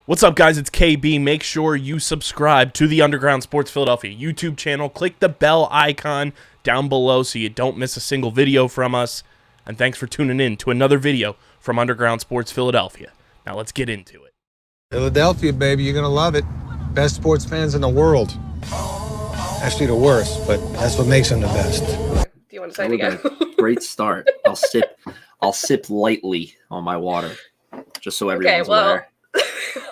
What's up, guys? It's KB. Make sure you subscribe to the Underground Sports Philadelphia YouTube channel. Click the bell icon down below so you don't miss a single video from us. And thanks for tuning in to another video from Underground Sports Philadelphia. Now let's get into it. Philadelphia, baby, you're gonna love it. Best sports fans in the world. Actually, the worst, but that's what makes them the best. Do you want to say it again? Great start. I'll sip lightly on my water, just so everyone's aware.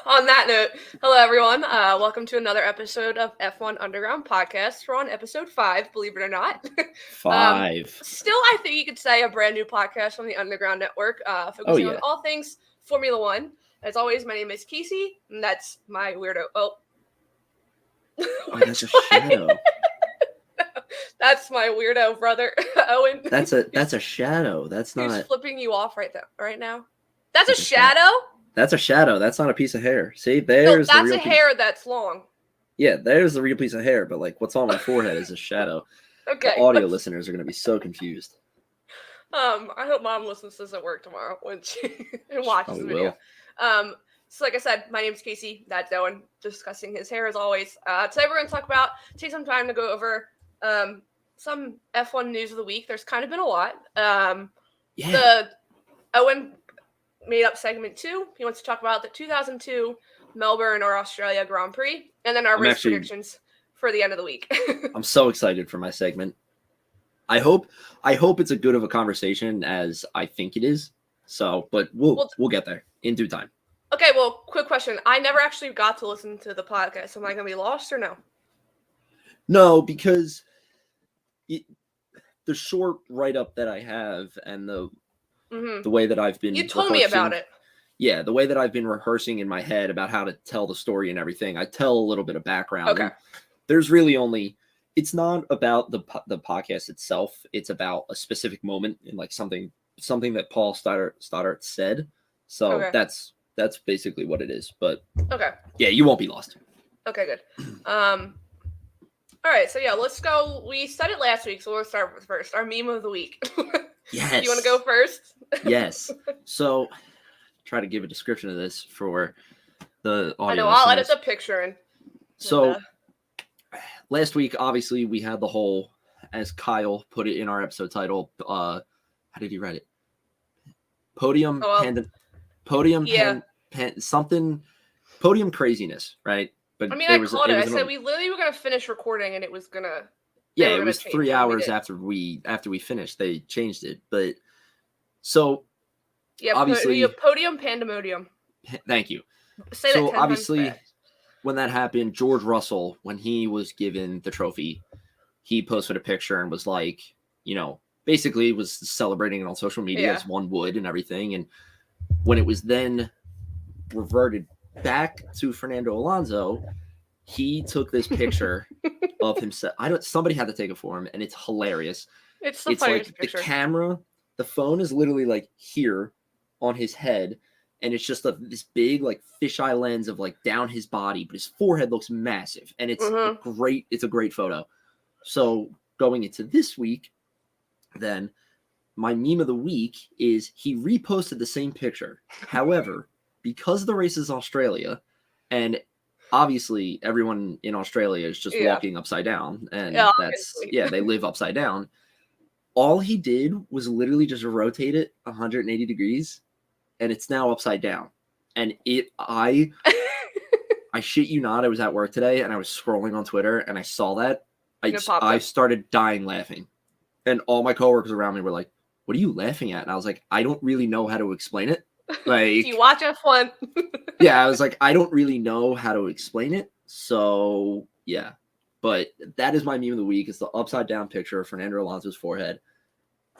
On that note, hello everyone. Welcome to another episode of F1 Underground Podcast. We're on episode 5, believe it or not. 5. Still, I think you could say a brand new podcast from the Underground Network, focusing on all things Formula One. As always, my name is Casey, and that's my weirdo. Oh, that's a shadow. That's my weirdo brother, Owen. That's a shadow. That's not. Who's flipping you off right now? That's a shadow. That's a shadow. That's not a piece of hair. See, there's that's the real a hair that's long. Yeah, there's the real piece of hair, but like what's on my forehead is a shadow. Okay. The audio listeners are going to be so confused. I hope Mom listens to this at work tomorrow when she watches the video. Will. So like I said, my name's Casey. That's Owen, discussing his hair as always. Today we're going to take some time to go over some F1 news of the week. There's kind of been a lot. Owen made up segment 2. He wants to talk about the 2002 Melbourne or Australia Grand Prix, and then our race predictions for the end of the week. I'm so excited for my segment. I hope it's as good of a conversation as I think it is. So, but we'll get there in due time. Okay, well, quick question. I never actually got to listen to the podcast. Am I going to be lost or no? No, because the short write-up that I have and the way that I've been You told me about it. Yeah, the way that I've been rehearsing in my head about how to tell the story and everything. I tell a little bit of background. Okay. There's really it's not about the podcast itself. It's about a specific moment in like something that Paul Stoddart said. So that's basically what it is. But yeah, you won't be lost. Okay, good. All right, so yeah, let's go. We said it last week, so we'll start with first. Our meme of the week. Yes. You want to go first? Yes. So try to give a description of this for the audience. I know, I'll edit the picture in. So last week, obviously, we had the whole, as Kyle put it in our episode title, how did he write it? Podium craziness, right? But I mean, I called it. I said we literally were going to finish recording, and it was going to... Yeah, it was 3 hours after we finished. They changed it, but so obviously podium pandemonium. Thank you. Say so that 10 obviously, times fast. When that happened, George Russell, when he was given the trophy, he posted a picture and was like, basically was celebrating it on social media as one would and everything. And when it was then reverted back to Fernando Alonso, he took this picture of himself. Somebody had to take it for him, and it's hilarious. It's like picture. The camera, the phone is literally like here on his head, and it's just this big like fisheye lens of like down his body, but his forehead looks massive, and it's It's a great photo. So going into this week, then my meme of the week is he reposted the same picture. However, because the race is Australia, and obviously everyone in Australia is just walking upside down, and they live upside down. All he did was literally just rotate it 180 degrees, and it's now upside down. And I shit you not, I was at work today and I was scrolling on Twitter and I saw that. I started dying laughing. And all my coworkers around me were like, "What are you laughing at?" And I was like, "I don't really know how to explain it." Like, do you watch F1? Yeah, I was like, I don't really know how to explain it. So yeah, but that is my meme of the week. It's the upside down picture of Fernando Alonso's forehead.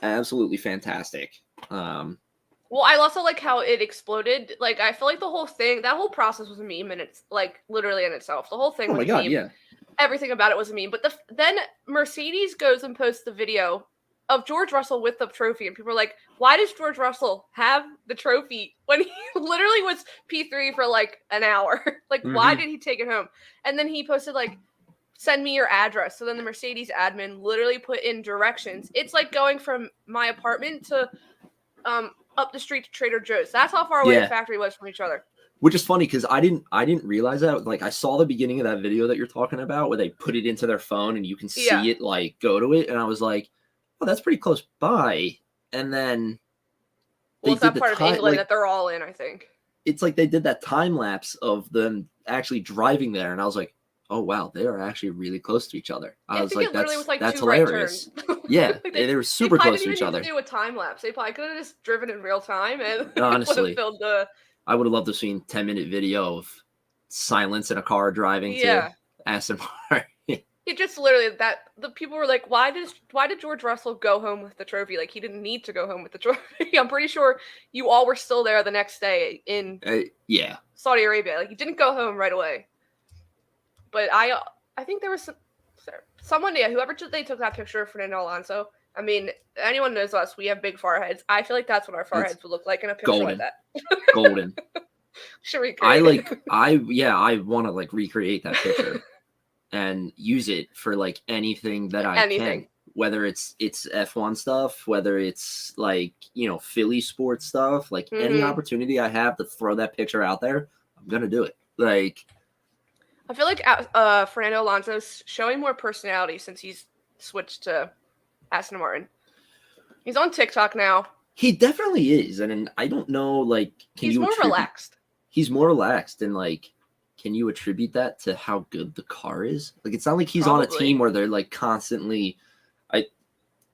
Absolutely fantastic. Well, I also like how it exploded. Like, I feel like that whole process was a meme, and it's like literally in itself. The whole thing was a meme. Yeah. Everything about it was a meme. But then Mercedes goes and posts the video of George Russell with the trophy, and people are like, why does George Russell have the trophy when he literally was P3 for like an hour? Like, why did he take it home? And then he posted like, send me your address. So then the Mercedes admin literally put in directions. It's like going from my apartment to up the street to Trader Joe's. That's how far away the factory was from each other. Which is funny because I didn't realize that. Like I saw the beginning of that video that you're talking about where they put it into their phone and you can see it like go to it, and I was like, oh, that's pretty close by. And then it's that part of England that they're all in, I think. It's like they did that time lapse of them actually driving there, and I was like, oh wow, they are actually really close to each other. I was like, that's hilarious. Yeah, they were super close to each other. They didn't even do a time lapse. They probably could have just driven in real time and honestly would have filmed the. I would have loved to have seen 10-minute video of silence in a car driving to Aston Martin. It just literally that the people were like, why did George Russell go home with the trophy? Like he didn't need to go home with the trophy. I'm pretty sure you all were still there the next day in Saudi Arabia. Like he didn't go home right away. But I think there was someone, whoever they took that picture of Fernando Alonso. I mean, anyone knows us. We have big foreheads. I feel like that's what our foreheads would look like in a picture like that. Golden. Should recreate I want to like recreate that picture and use it for like anything that I can. Whether it's F1 stuff, whether it's like, Philly sports stuff, like any opportunity I have to throw that picture out there, I'm gonna do it. Like I feel like Fernando Alonso's showing more personality since he's switched to Aston Martin. He's on TikTok now. He definitely is, and I don't know, like, he's more relaxed. He's more relaxed, and like, can you attribute that to how good the car is? Like, it's not like he's on a team where they're like constantly. I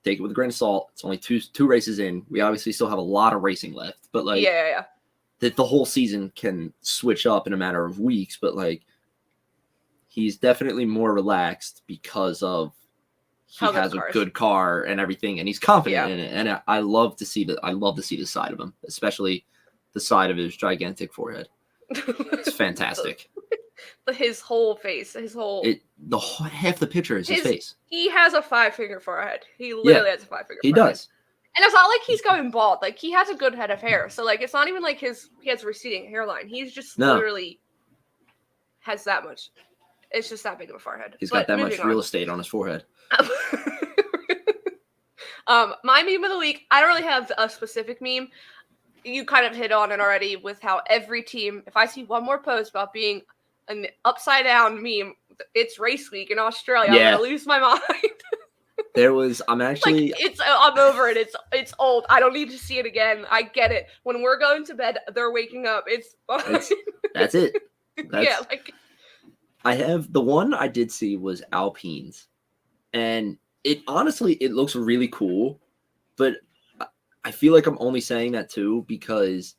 take it with a grain of salt. It's only two races in. We obviously still have a lot of racing left, but like, that the whole season can switch up in a matter of weeks. But like, he's definitely more relaxed because of. He has a good car and everything, and he's confident in it. And I love to see the side of him, especially the side of his gigantic forehead. It's fantastic. His whole face, half the picture is his face. He has a 5-finger forehead. He literally has a 5-finger forehead. He does. And it's not like he's going bald. Like he has a good head of hair. So like it's not even like he has a receding hairline. He's just literally has that much. It's just that big of a forehead. He's got that much real estate on his forehead. My meme of the week, I don't really have a specific meme. You kind of hit on it already with how every team, if I see one more post about being an upside down meme, it's race week in Australia. I'm gonna lose my mind. I'm actually I'm over it. It's old. I don't need to see it again. I get it. When we're going to bed, they're waking up. It's fine. That's it. I have the one I did see was Alpines. And it looks really cool, but I feel like I'm only saying that too because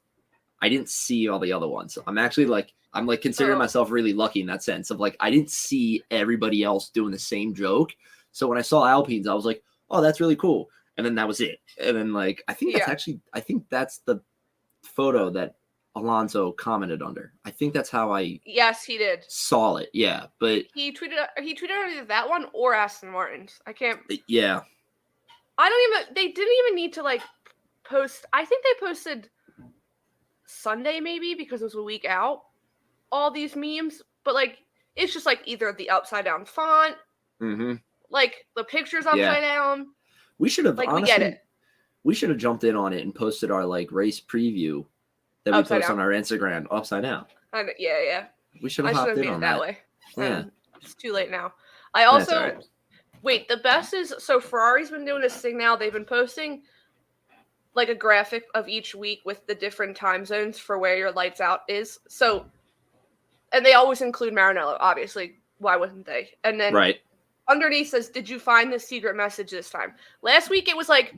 I didn't see all the other ones. I'm actually I'm considering myself really lucky in that sense of like I didn't see everybody else doing the same joke. So when I saw Alpines, I was like, oh, that's really cool. And then that was it. And then like I think that's the photo that Alonso commented under. I think that's how I he did saw it. Yeah, but he tweeted either that one or Aston Martin's. I can't. Yeah, they didn't even need to like post. I think they posted Sunday maybe because it was a week out. All these memes, but like it's just like either the upside down font, like the pictures upside down. We should have we get it. We should have jumped in on it and posted our like race preview. That we post on our Instagram upside down. We should have hopped in on that way. Yeah, it's too late now. I also wait. The best is Ferrari's been doing this thing now. They've been posting like a graphic of each week with the different time zones for where your lights out is. So, and they always include Maranello. Obviously, why wouldn't they? And then underneath says, "Did you find the secret message this time?" Last week it was like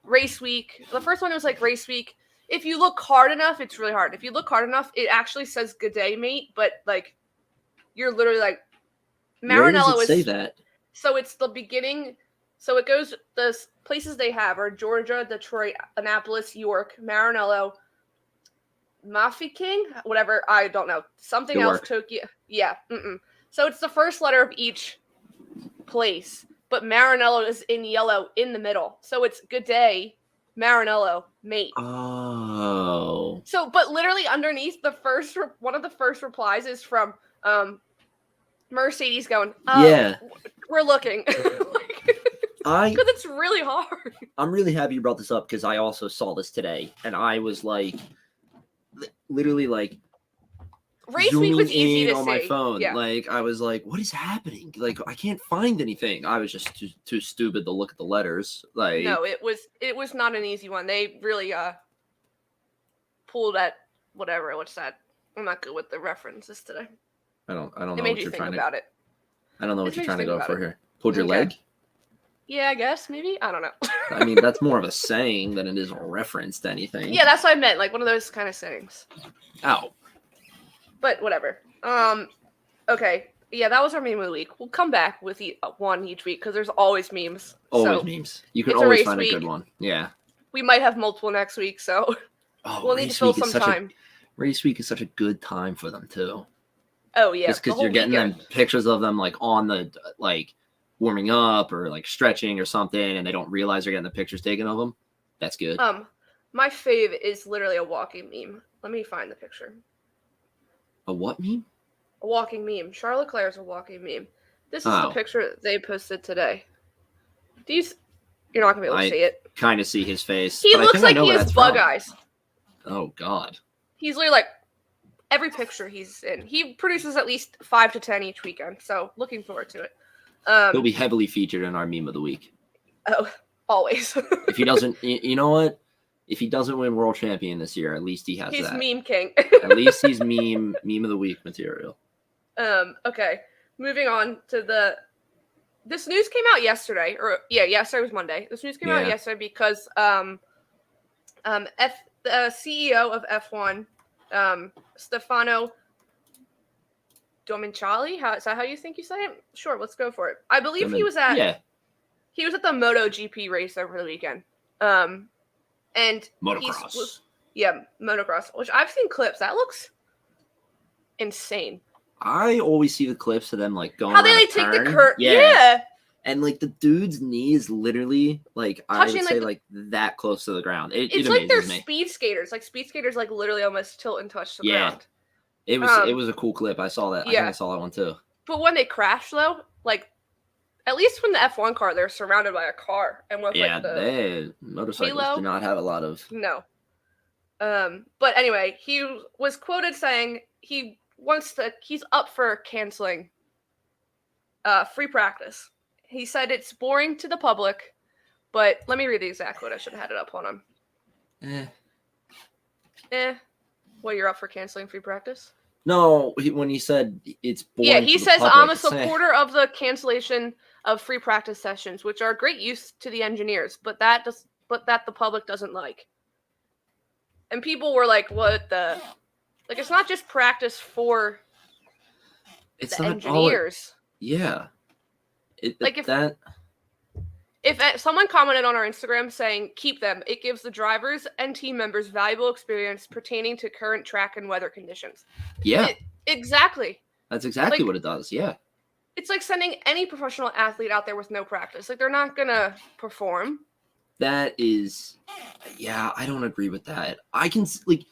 race week. The first one was like race week. If you look hard enough, it's really hard. If you look hard enough, it actually says "Good day, mate." But like, you're literally like, Maranello Where does it say that? So it's the beginning. So it goes. The places they have are Georgia, Detroit, Annapolis, York, Maranello, Mafeking, whatever. I don't know. Something else. Tokyo. Yeah. So it's the first letter of each place, but Maranello is in yellow in the middle. So it's "Good day, Maranello, mate." Oh. So, but literally underneath one of the first replies is from Mercedes going, we're looking. Because it's really hard. I'm really happy you brought this up because I also saw this today and I was like, literally like, Race week was zooming easy in to on see. my phone. Yeah. Like, I was like, what is happening? Like, I can't find anything. I was just too stupid to look at the letters. Like, No, it was not an easy one. They really pulled at whatever. What's that? I'm not good with the references today. I don't know It made what you you're think trying about to. it. I don't know what It you're made trying to you go think for about it. here. Pulled your Okay. leg? Yeah, I guess maybe. I don't know. I mean, that's more of a saying than it is a reference to anything. Yeah, that's what I meant. Like one of those kind of sayings. Ow. But whatever. Okay. Yeah, that was our meme of the week. We'll come back with one each week because there's always memes. Always So memes. You can it's a always race find a week. good one. Yeah. we might have multiple next week, so we'll need to fill some time. Race week is such a good time for them too. Oh yeah, just because you're getting them pictures of them like on the like warming up or like stretching or something, and they don't realize they're getting the pictures taken of them. That's good. My fave is literally a walking meme. Let me find the picture. A what meme? A walking meme. Charles Leclerc's a walking meme. This is the picture they posted today. You're not gonna be able to see it. Kind of see his face. He looks like he has bug eyes. Oh God. He's literally like every picture he's in. He produces at least 5 to 10 each weekend. So looking forward to it. He'll be heavily featured in our meme of the week. Oh, always. If he doesn't, you know what? If he doesn't win world champion this year, at least he has he's that. Meme king. At least he's meme of the week material. Okay. Moving on to this news came out yesterday, yesterday was Monday. This news came out yesterday because the CEO of F1, Stefano Domenicali, is that how you think you say it? Sure, let's go for it. I believe he was at the MotoGP race over the weekend. And motocross. Motocross, which I've seen clips. That looks insane. I always see the clips of them like going. How they like take the curve. Yeah. And like the dude's knee is literally like touching, I would say like that close to the ground. It's like they're speed skaters. Like speed skaters like literally almost tilt and touch the ground. It was a cool clip. I saw that. I think I saw that one too. But when they crash though, like at least when the F1 car, they're surrounded by a car. And with motorcycles do not have a lot of No. But anyway, he was quoted saying he's up for canceling free practice. He said it's boring to the public, but let me read the exact quote. I should have had it up on him. Well, you're up for canceling free practice? No, when he said it's boring. Yeah, he says I'm a supporter of the cancellation of free practice sessions, which are great use to the engineers, but that the public doesn't like. And people were like, "What the?" Like, it's not just practice for the engineers. If someone commented on our Instagram saying keep them, it gives the drivers and team members valuable experience pertaining to current track and weather conditions. Yeah. Exactly. That's exactly what it does. Yeah. It's like sending any professional athlete out there with no practice. Like, they're not going to perform. That is, I don't agree with that. I can see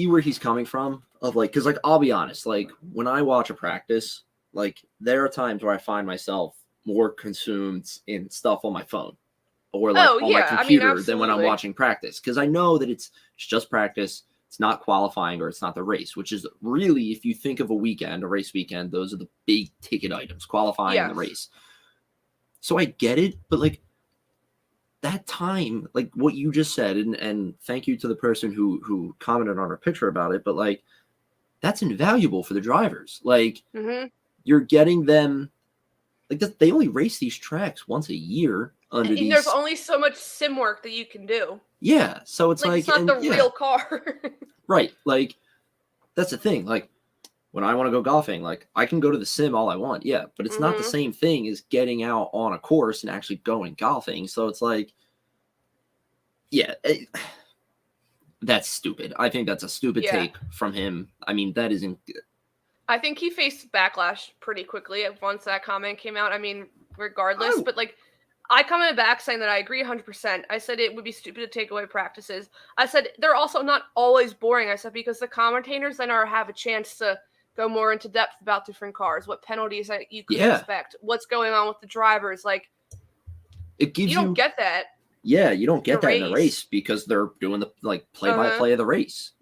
where he's coming from of like, cause like, I'll be honest, like when I watch a practice, like there are times where I find myself more consumed in stuff on my phone or like on my computer than when I'm watching practice. Cause I know that it's just practice. It's not qualifying or it's not the race, which is really, if you think of a race weekend, those are the big ticket items, qualifying and the race. So I get it, but like that time, like what you just said, and thank you to the person who commented on our picture about it, but like that's invaluable for the drivers. Like you're getting them, like they only race these tracks once a year. There's only so much sim work that you can do. Yeah, so it's like it's not the real car. Right, like that's the thing. Like when I want to go golfing, like I can go to the sim all I want. Yeah, but it's not the same thing as getting out on a course and actually going golfing. So it's like, that's stupid. I think that's a stupid take from him. I mean, that isn't. I think he faced backlash pretty quickly once that comment came out. I mean, regardless, but like I commented back saying that I agree 100%. I said it would be stupid to take away practices. I said they're also not always boring. I said because the commentators then have a chance to go more into depth about different cars, what penalties that you could expect, what's going on with the drivers. Like, it gives you don't get that. Yeah, you don't get The that in a race. race because they're doing the play-by-play of the race,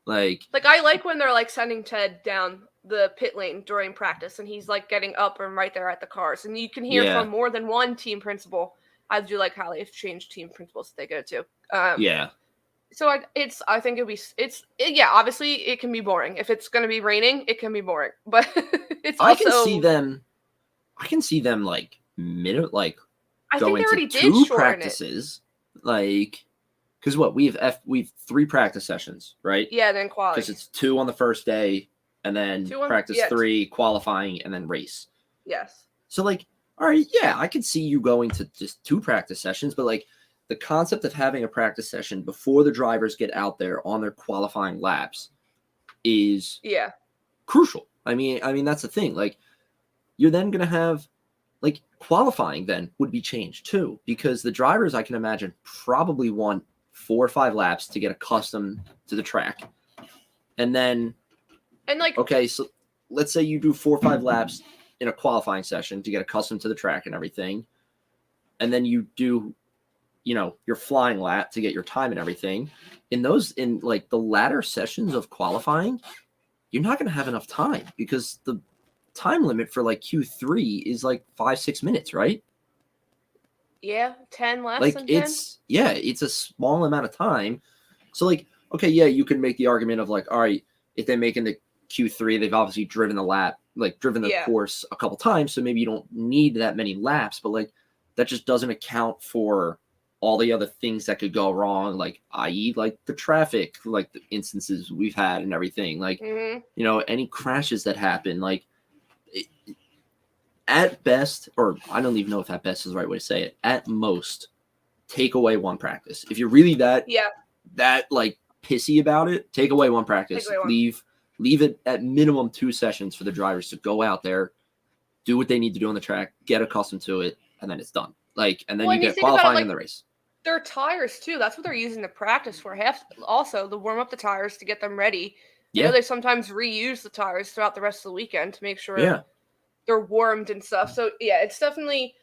Like I like when they're sending Ted down the pit lane during practice and he's getting up and right there at the cars. And you can hear from more than one team principal. I do like how they've changed team principals that they go to. Yeah. So I think obviously it can be boring. If it's going to be raining, it can be boring. But it's also I can see them I think going they already to did two shorten practices, because we've 3 practice sessions, right? Yeah, then qualify. Because it's 2 on the first day, and then practice 3, qualifying, and then race. Yes. So all right, yeah, I could see you going to just 2 practice sessions, but the concept of having a practice session before the drivers get out there on their qualifying laps is crucial. I mean that's the thing. You're then gonna have qualifying then would be changed too, because the drivers, I can imagine, probably want 4 or 5 laps to get accustomed to the track. And then okay, so let's say you do 4 or 5 laps in a qualifying session to get accustomed to the track and everything. And then you do, your flying lap to get your time and everything. In the latter sessions of qualifying, you're not going to have enough time because the time limit for Q3 is 5-6 minutes, right? Yeah, 10 less than 10? It's a small amount of time. So okay, yeah, you can make the argument of all right, if they make into Q3, they've obviously driven the lap, driven the course a couple times, so maybe you don't need that many laps, but that just doesn't account for all the other things that could go wrong, i.e. the traffic, the instances we've had and everything, any crashes that happen, at best, or I don't even know if at best is the right way to say it, at most, take away 1 practice. If you're really that pissy about it, take away 1 practice. Leave it at minimum 2 sessions for the drivers to go out there, do what they need to do on the track, get accustomed to it, and then it's done. And then you get qualifying in the race. Their tires too. That's what they're using the practice for. Also to warm up the tires to get them ready. Yeah. I know they sometimes reuse the tires throughout the rest of the weekend to make sure they're warmed and stuff. So it's definitely.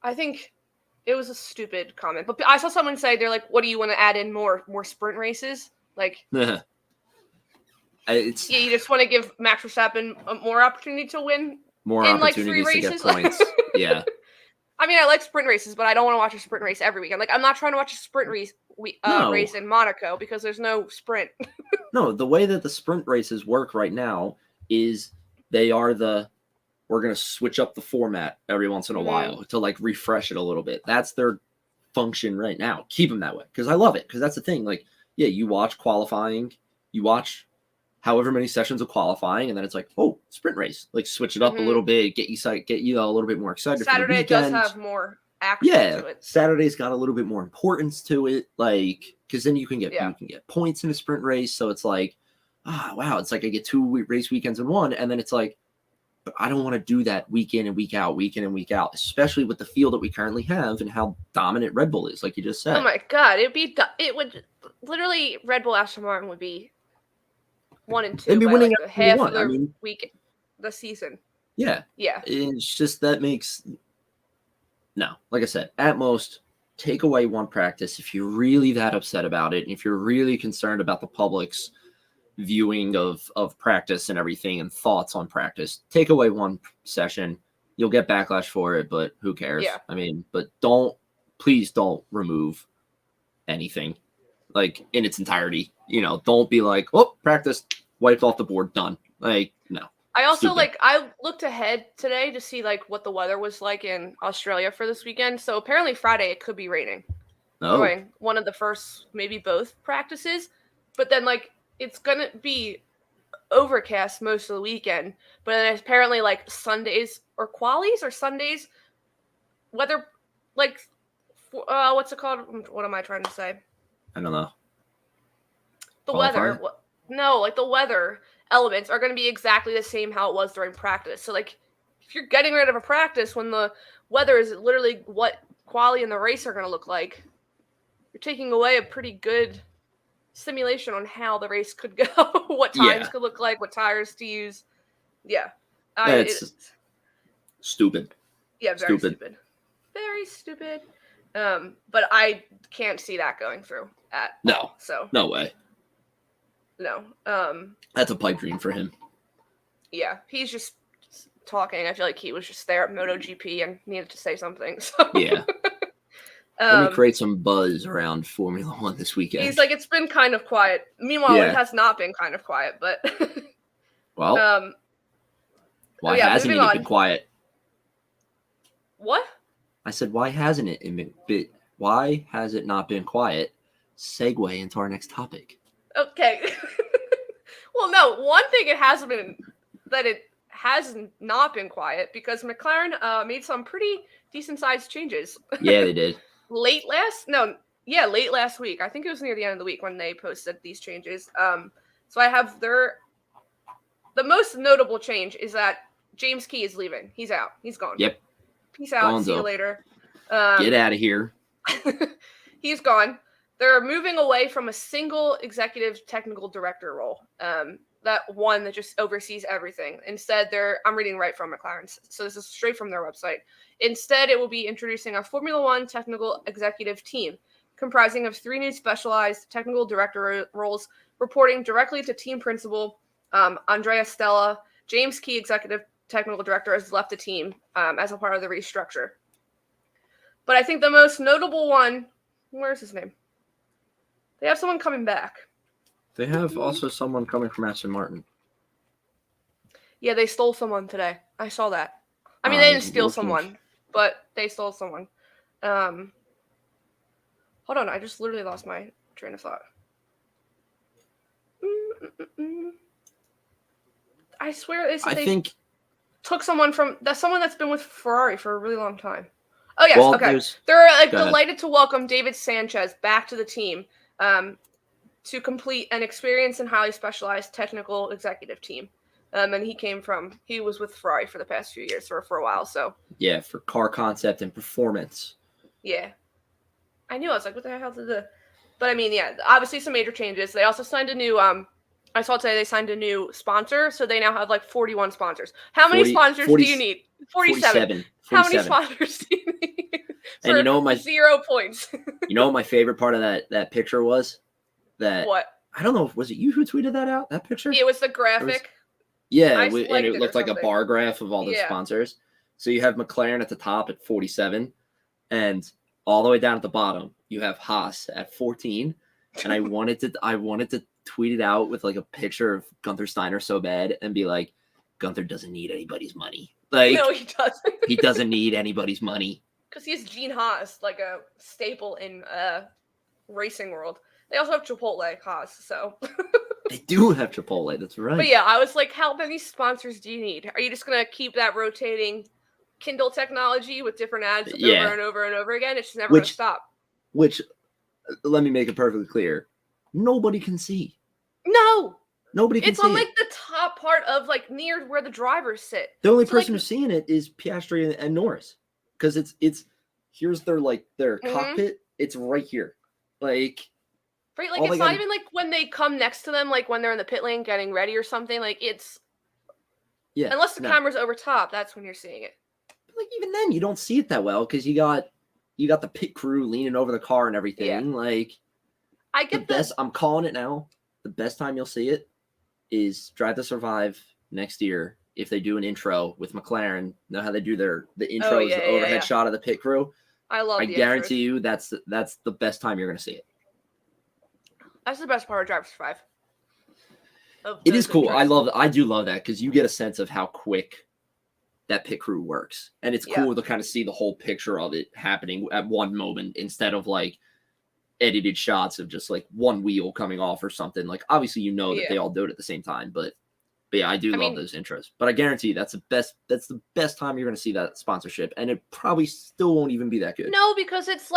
I think it was a stupid comment, but I saw someone say they're "What do you want to add in more sprint races?" You just want to give Max Verstappen more opportunity to win. More in opportunities 3 races. To get points. Yeah. I mean, I like sprint races, but I don't want to watch a sprint race every weekend. I'm not trying to watch a sprint race in Monaco because there's no sprint. No, the way that the sprint races work right now is they are we're going to switch up the format every once in a while to refresh it a little bit. That's their function right now. Keep them that way because I love it because that's the thing. You watch qualifying, you watch however many sessions of qualifying, and then it's sprint race. Switch it up a little bit, get you a little bit more excited. Saturday for the weekend. does have more action to it. Saturday's got a little bit more importance to it, because then you can get points in a sprint race. So it's wow, it's I get 2 race weekends in one, and then it's but I don't want to do that week in and week out, especially with the field that we currently have and how dominant Red Bull is, like you just said. Oh my God, it would literally Red Bull Aston Martin would be 1 and 2. They'd be winning half of the week, the season. Yeah. It's just that makes like I said, at most take away 1 practice if you're really that upset about it, and if you're really concerned about the public's viewing of practice and everything and thoughts on practice. Take away 1 session. You'll get backlash for it, but who cares? Yeah. I mean, but please don't remove anything in its entirety. Don't be practice wiped off the board, done. No. I also I looked ahead today to see what the weather was like in Australia for this weekend. So apparently Friday it could be raining. During one of the first, maybe both practices, but then it's gonna be overcast most of the weekend. But then apparently Sundays or qualies or Sundays, weather what's it called? What am I trying to say? I don't know. The weather. No, the weather elements are going to be exactly the same how it was during practice. So if you're getting rid of a practice when the weather is literally what quali and the race are going to look like, you're taking away a pretty good simulation on how the race could go, what times could look like, what tires to use. Yeah. It's stupid. Yeah, very stupid. Very stupid. But I can't see that going through at all. So no way. No. That's a pipe dream for him. Yeah, he's just talking. I feel like he was just there at MotoGP and needed to say something. So. Yeah. Let me create some buzz around Formula One this weekend. He's like, it's been kind of quiet. Meanwhile, it has not been kind of quiet, but well, why hasn't it been quiet? What? I said, why hasn't it been? Why has it not been quiet? Segue into our next topic. Okay. Well, no. One thing it has not been quiet because McLaren made some pretty decent sized changes. Yeah, they did. late last week. I think it was near the end of the week when they posted these changes. So I have the most notable change is that James Key is leaving. He's out. He's gone. Yep. Peace out. Gonzo. See you later. Get out of here. He's gone. They're moving away from a single executive technical director role. That one that just oversees everything. Instead, I'm reading right from McLaren, so this is straight from their website. Instead, it will be introducing a Formula One technical executive team comprising of 3 new specialized technical director roles reporting directly to team principal Andrea Stella. James Key, executive technical director, has left the team as a part of the restructure. But I think the most notable one, where's his name? They have someone coming back. They have also someone coming from Aston Martin. Yeah, they stole someone today. I saw that. I mean, they didn't steal someone, but they stole someone. Hold on, I just literally lost my train of thought. I swear they took someone that's been with Ferrari for a really long time. Oh, yes, okay. They're delighted to welcome David Sanchez back to the team to complete an experienced and highly specialized technical executive team. And he was with Ferrari for the past few years, or for a while, so. Yeah, for car concept and performance. Yeah. I knew, I was like, what the hell did the... But I mean, yeah, obviously some major changes. They also signed a new, I saw today they signed a new sponsor, so they now have like 41 sponsors. How many sponsors do you need? 47. How many sponsors do you need? And you know what 0 points. You know what my favorite part of that picture was? What? I don't know. Was it you who tweeted that out? That picture? It was the graphic. And it looked like a bar graph of all the sponsors. So you have McLaren at the top at 47, and all the way down at the bottom you have Haas at 14. And I wanted to tweet it out with like a picture of Gunther Steiner so bad and be like, Gunther doesn't need anybody's money. Like, no, he doesn't. He doesn't need anybody's money. Because he's Gene Haas, like a staple in racing world. They also have Chipotle Haas, so. They do have Chipotle, that's right. But yeah, I was like, how many sponsors do you need? Are you just going to keep that rotating Kindle technology with different ads over and over and over again? It's just never going to stop. Which, let me make it perfectly clear, nobody can see. No! Nobody can see it. It's on like the top part of like near where the drivers sit. The only person who's seeing it is Piastri and Norris. Because it's here's their cockpit. It's right here. Like, right, like it's not even like when they come next to them, like when they're in the pit lane getting ready or something. Like it's unless the camera's over top, that's when you're seeing it. But like even then, you don't see it that well because you got the pit crew leaning over the car and everything. Yeah. Like, I get the best. I'm calling it now. The best time you'll see it is Drive to Survive next year. If they do an intro with McLaren, know how they do the intro is the overhead shot of the pit crew. I guarantee you that's the best time you're going to see it. That's the best part of Drive to Survive. It is cool. I do love that because you get a sense of how quick that pit crew works, and it's cool to kind of see the whole picture of it happening at one moment instead of like edited shots of just like one wheel coming off or something. Like obviously that they all do it at the same time, but yeah, I love those intros. But I guarantee you that's the best time you're going to see that sponsorship, and it probably still won't even be that good. No, because it's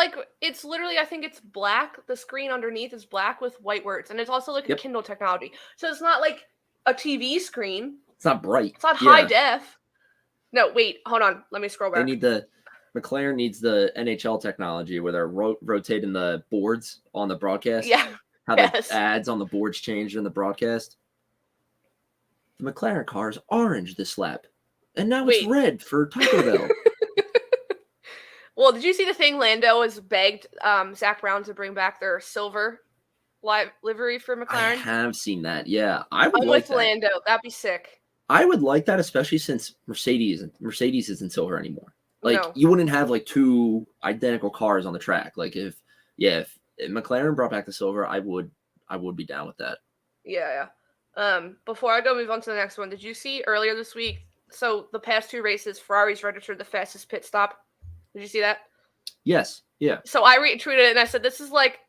literally, I think it's black. The screen underneath is black with white words, and it's also like a Kindle technology. So it's not like a TV screen. It's not bright. It's not high def. No, wait, hold on. Let me scroll back. McLaren needs the NHL technology where they're rotating the boards on the broadcast. Yeah. How the ads on the boards changed in the broadcast. The McLaren car is orange this lap, and now it's red for Taco Bell. Well, did you see the thing? Lando has begged Zach Brown to bring back their silver livery for McLaren. I have seen that. Yeah, I would I'm like with that. Lando. That'd be sick. I would like that, especially since Mercedes isn't silver anymore. Like No. you wouldn't have like two identical cars on the track. Like if McLaren brought back the silver, I would be down with that. Yeah. Before I move on to the next one, did you see earlier this week? So the past 2 races, Ferrari's registered the fastest pit stop. Did you see that? Yes. Yeah. So I retweeted it and I said, this is like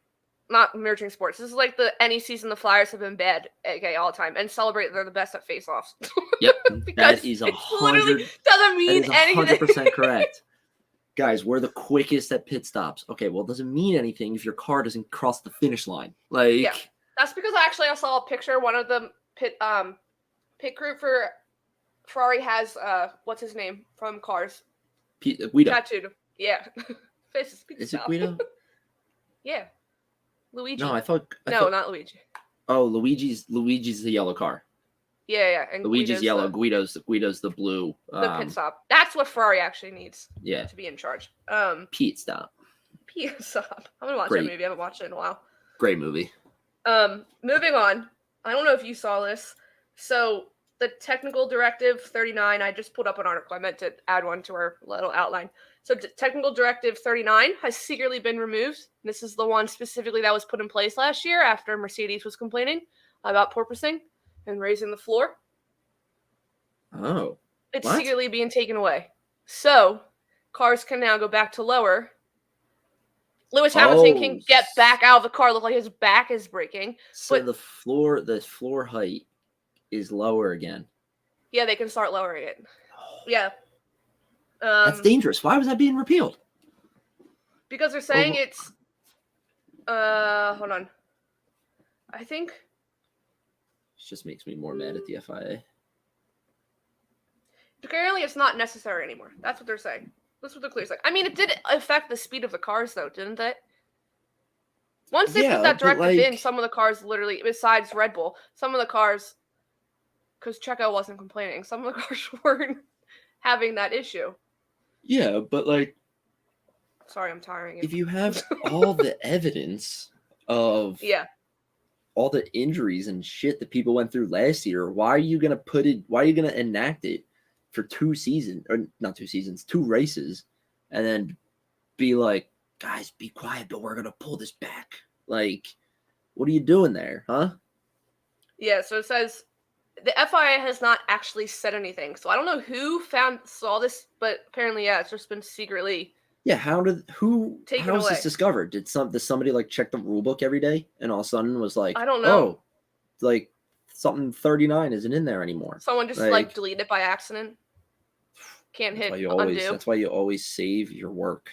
not merging sports. This is like any season the Flyers have been bad, okay, all the time, and celebrate they're the best at face-offs. Yep, because that is literally doesn't mean anything. 100% correct. Guys, we're the quickest at pit stops. Okay, well, it doesn't mean anything if your car doesn't cross the finish line. Like, yeah, that's because I saw a picture. One of the pit group for Ferrari has what's his name from Cars? Guido. Tattooed. Yeah. Is it Guido? Yeah. Luigi. No, I thought not Luigi. Oh, Luigi's the yellow car. Yeah. And Luigi's yellow. Guido's the blue. The pit stop. That's what Ferrari actually needs. Yeah. To be in charge. Pit stop. Pit stop. I'm gonna watch that movie. I haven't watched it in a while. Great movie. Moving on. I don't know if you saw this. So the technical directive 39. I just pulled up an article. I meant to add one to our little outline. So technical directive 39 has secretly been removed. This is the one specifically that was put in place last year after Mercedes was complaining about porpoising and raising the floor. Oh. It's secretly being taken away. So cars can now go back to lower. Lewis Hamilton can get back out of the car, look like his back is breaking. So the floor height is lower again. Yeah, they can start lowering it. Yeah. That's dangerous. Why was that being repealed? Because they're saying it's hold on. I think it just makes me more mad at the FIA. Apparently it's not necessary anymore. That's what they're saying. That's what the clear saying. I mean, it did affect the speed of the cars though, didn't it? Once they put that directive in, some of the cars literally, besides Red Bull, some of the cars, because Checo wasn't complaining, some of the cars weren't having that issue. Yeah, but like, sorry, I'm tiring. If you have all the evidence of all the injuries and shit that people went through last year, why are you gonna enact it for 2 seasons, or not 2 seasons, 2 races, and then be like, guys, be quiet, but we're gonna pull this back? Like, what are you doing there, huh? Yeah, so it says the FIA has not actually said anything. So I don't know who saw this, but apparently, it's just been secretly. Yeah, how was this discovered? Did somebody like check the rule book every day and all of a sudden was like, I don't know. Oh, like something 39 isn't in there anymore. Someone just like deleted it by accident. Can't hit undo. That's why you always save your work.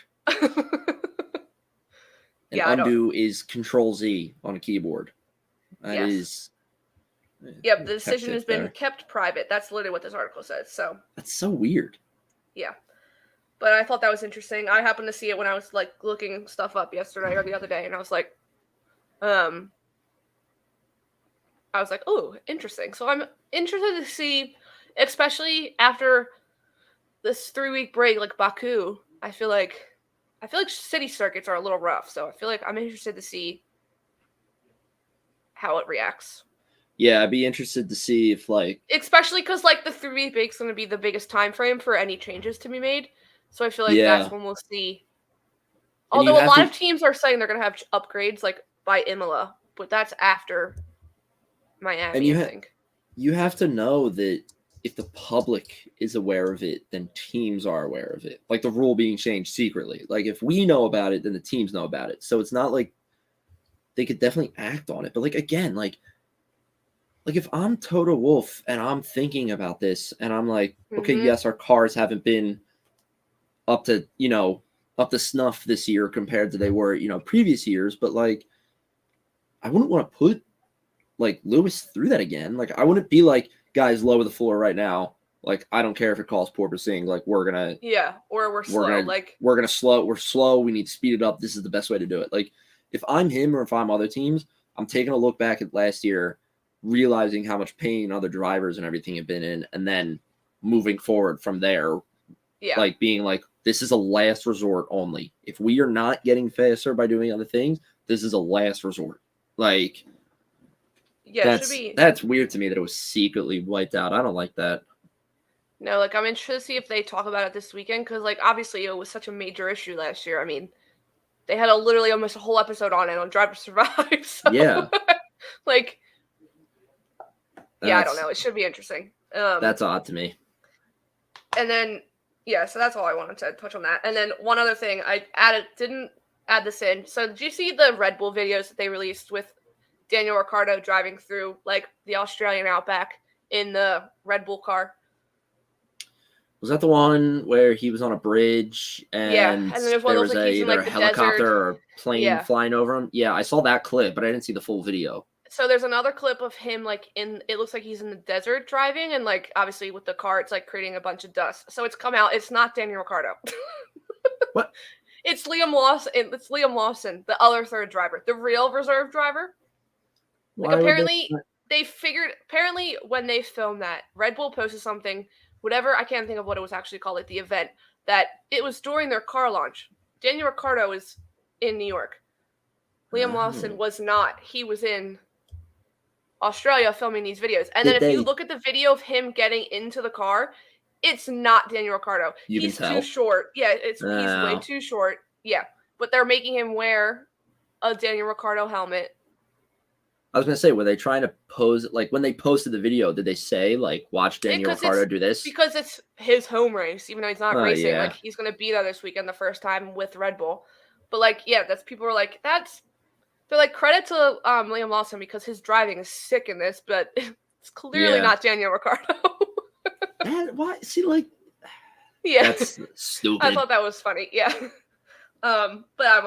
And undo is Control-Z on a keyboard. That is. Yep, the decision has been kept private. That's literally what this article says. So that's so weird. Yeah. But I thought that was interesting. I happened to see it when I was like looking stuff up yesterday or the other day, and I was like, oh, interesting. So I'm interested to see, especially after this 3-week break, like Baku, I feel like city circuits are a little rough. So I feel like I'm interested to see how it reacts. Yeah, I'd be interested to see if especially because like the 3-week break is going to be the biggest time frame for any changes to be made. So I feel like that's when we'll see. Although a lot of teams are saying they're going to have upgrades like by Imola, but that's after Miami, and I think. You have to know that if the public is aware of it, then teams are aware of it. Like the rule being changed secretly. Like if we know about it, then the teams know about it. So it's not like they could definitely act on it. But like again, like if I'm Toto Wolff and I'm thinking about this and I'm like, okay, yes, our cars haven't been up to snuff this year compared to they were, previous years, but like I wouldn't want to put like Lewis through that again. Like I wouldn't be like, guys, lower the floor right now. Like I don't care if it calls porpoising. Like we're gonna or we're slow. We're slow. We need to speed it up. This is the best way to do it. Like if I'm him or if I'm other teams, I'm taking a look back at last year, realizing how much pain other drivers and everything have been in, and then moving forward from there. Yeah. Like being like, this is a last resort only. If we are not getting faster by doing other things, this is a last resort. Like, yeah, that's weird to me that it was secretly wiped out. I don't like that. No, like, I'm interested to see if they talk about it this weekend, because, like, obviously it was such a major issue last year. I mean, they had literally almost a whole episode on it on Drive to Survive. So, yeah. Like, yeah, I don't know. It should be interesting. That's odd to me. And then, yeah, so that's all I wanted to touch on that. And then one other thing, didn't add this in. So did you see the Red Bull videos that they released with Daniel Ricciardo driving through, like, the Australian outback in the Red Bull car? Was that the one where he was on a bridge and then there was either a helicopter desert. or a plane flying over him? Yeah, I saw that clip, but I didn't see the full video. So there's another clip of him, like, it looks like he's in the desert driving, and, like, obviously with the car, it's, like, creating a bunch of dust. So it's come out. It's not Daniel Ricciardo. What? It's Liam Lawson. It's Liam Lawson, the other third driver, the real reserve driver. Like, apparently apparently when they filmed that, Red Bull posted something, whatever, I can't think of what it was actually called, like the event, that it was during their car launch. Daniel Ricciardo is in New York. Liam Lawson was not. He was in Australia filming these videos. And then if you look at the video of him getting into the car, it's not Daniel Ricciardo. He's too short. Yeah, he's way too short. Yeah. But they're making him wear a Daniel Ricciardo helmet. I was going to say, were they trying to pose, like, when they posted the video, did they say, like, watch Daniel Ricciardo do this? Because it's his home race, even though he's not racing. Yeah. Like, he's going to be there this weekend the first time with Red Bull. But, like, yeah, people are like, they're like, credit to Liam Lawson because his driving is sick in this, but it's clearly not Daniel Ricciardo. Why? See, like, that's stupid. I thought that was funny. Yeah. But I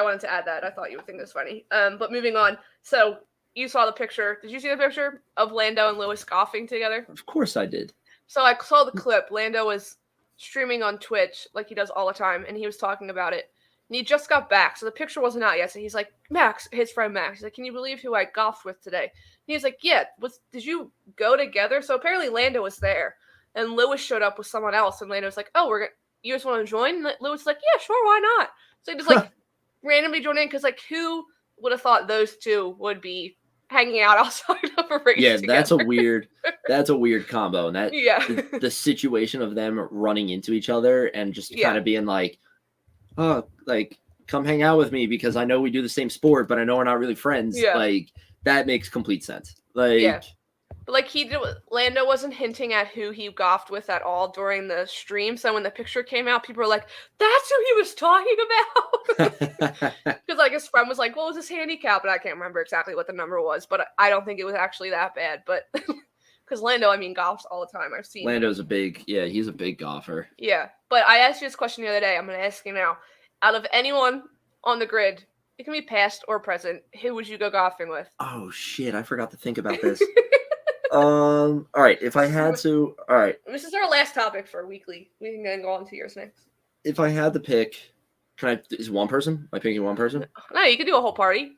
wanted to add that. I thought you would think it was funny. But moving on. So you saw the picture. Did you see the picture of Lando and Lewis golfing together? Of course I did. So I saw the clip. Lando was streaming on Twitch like he does all the time, and he was talking about it. And he just got back, so the picture wasn't out yet. So he's like, Max, his friend Max, he's like, can you believe who I golfed with today? And he's like, yeah, did you go together? So apparently Lando was there, and Lewis showed up with someone else, and Lando was like, oh, you just want to join? And Lewis was like, yeah, sure, why not? So he just like randomly joined in, because like who would have thought those two would be hanging out outside of a race together? that's a weird combo, and that the situation of them running into each other and just kind of being like, oh, like, come hang out with me because I know we do the same sport, but I know we're not really friends. Yeah. Like, that makes complete sense. Like, but like Lando wasn't hinting at who he golfed with at all during the stream. So when the picture came out, people were like, that's who he was talking about. Because like his friend was like, what was his handicap? And I can't remember exactly what the number was, but I don't think it was actually that bad. But because Lando, I mean, golfs all the time. I've seen Lando's he's a big golfer. Yeah. But I asked you this question the other day. I'm going to ask you now. Out of anyone on the grid, it can be past or present, who would you go golfing with? Oh, shit. I forgot to think about this. All right. If I had to, all right. This is our last topic for weekly. We can then go on to yours next. If I had to pick, is it one person? Am I picking one person? No, you could do a whole party.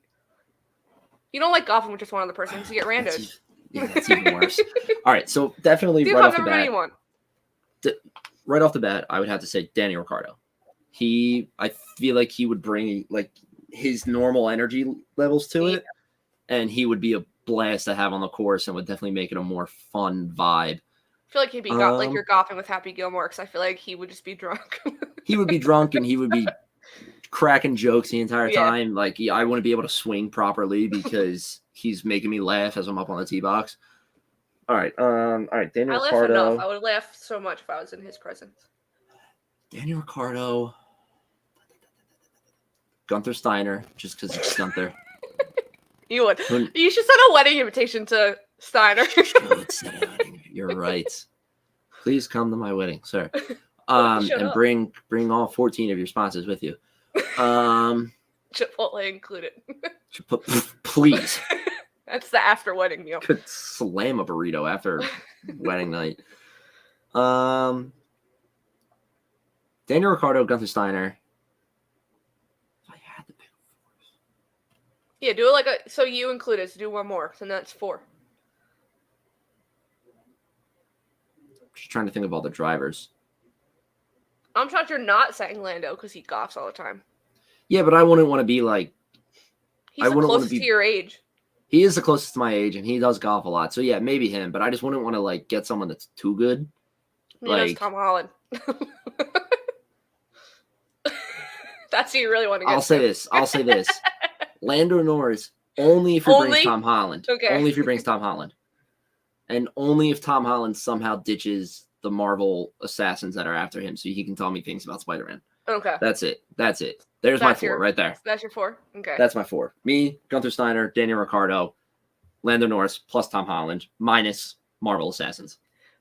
You don't like golfing with just one other person because you get randos. That's even worse. All right. So definitely right off the bat. Right off the bat, I would have to say Daniel Ricciardo. I feel like he would bring like his normal energy levels to it, and he would be a blast to have on the course and would definitely make it a more fun vibe. I feel like he'd be like you're golfing with Happy Gilmore, because I feel like he would just be drunk. He would be drunk and he would be cracking jokes the entire time. Like I wouldn't be able to swing properly because he's making me laugh as I'm up on the tee box. All right. Daniel Ricciardo. I laugh enough. I would laugh so much if I was in his presence. Daniel Ricciardo. Gunther Steiner, just because it's Gunther. You would. You should send a wedding invitation to Steiner. You're right. Please come to my wedding, sir. And bring all 14 of your sponsors with you. Chipotle included. Please. That's the after wedding meal. Could slam a burrito after wedding night. Daniel Ricciardo, Gunther Steiner. Yeah, do it so you included. So do one more. So that's 4. Just trying to think of all the drivers. I'm shocked you're not saying Lando because he golfs all the time. Yeah, but I wouldn't want to be like. He's the closest to your age. He is the closest to my age, and he does golf a lot. So yeah, maybe him. But I just wouldn't want to like get someone that's too good. That's Tom Holland. That's who you really want to get. I'll say this. Lando Norris only if he brings Tom Holland. Okay. Only if he brings Tom Holland. And only if Tom Holland somehow ditches the Marvel assassins that are after him, so he can tell me things about Spider-Man. Okay. That's it. There's my 4 right there. That's your 4? Okay. That's my 4. Me, Gunther Steiner, Daniel Ricciardo, Lando Norris, plus Tom Holland, minus Marvel assassins.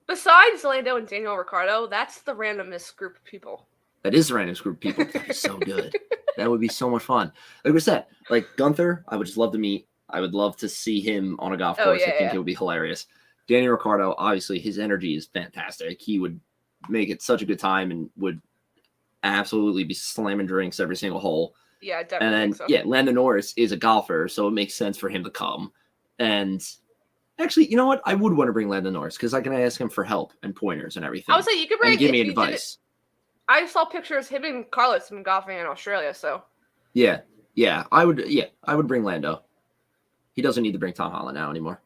Besides Lando and Daniel Ricciardo, that's the randomest group of people. That is the randomest group of people. That'd be so good. That would be so much fun. Like we said, like Gunther, I would just love to meet. I would love to see him on a golf course. I think it would be hilarious. Daniel Ricciardo, obviously, his energy is fantastic. He would make it such a good time and would absolutely be slamming drinks every single hole. Yeah, I definitely and then, think so. Lando Norris is a golfer, so it makes sense for him to come. And actually, you know what? I would want to bring Lando Norris because I can ask him for help and pointers and everything. I would say you could bring and give me advice. I saw pictures him and Carlos been golfing in Australia, so. Yeah, I would bring Lando. He doesn't need to bring Tom Holland now anymore.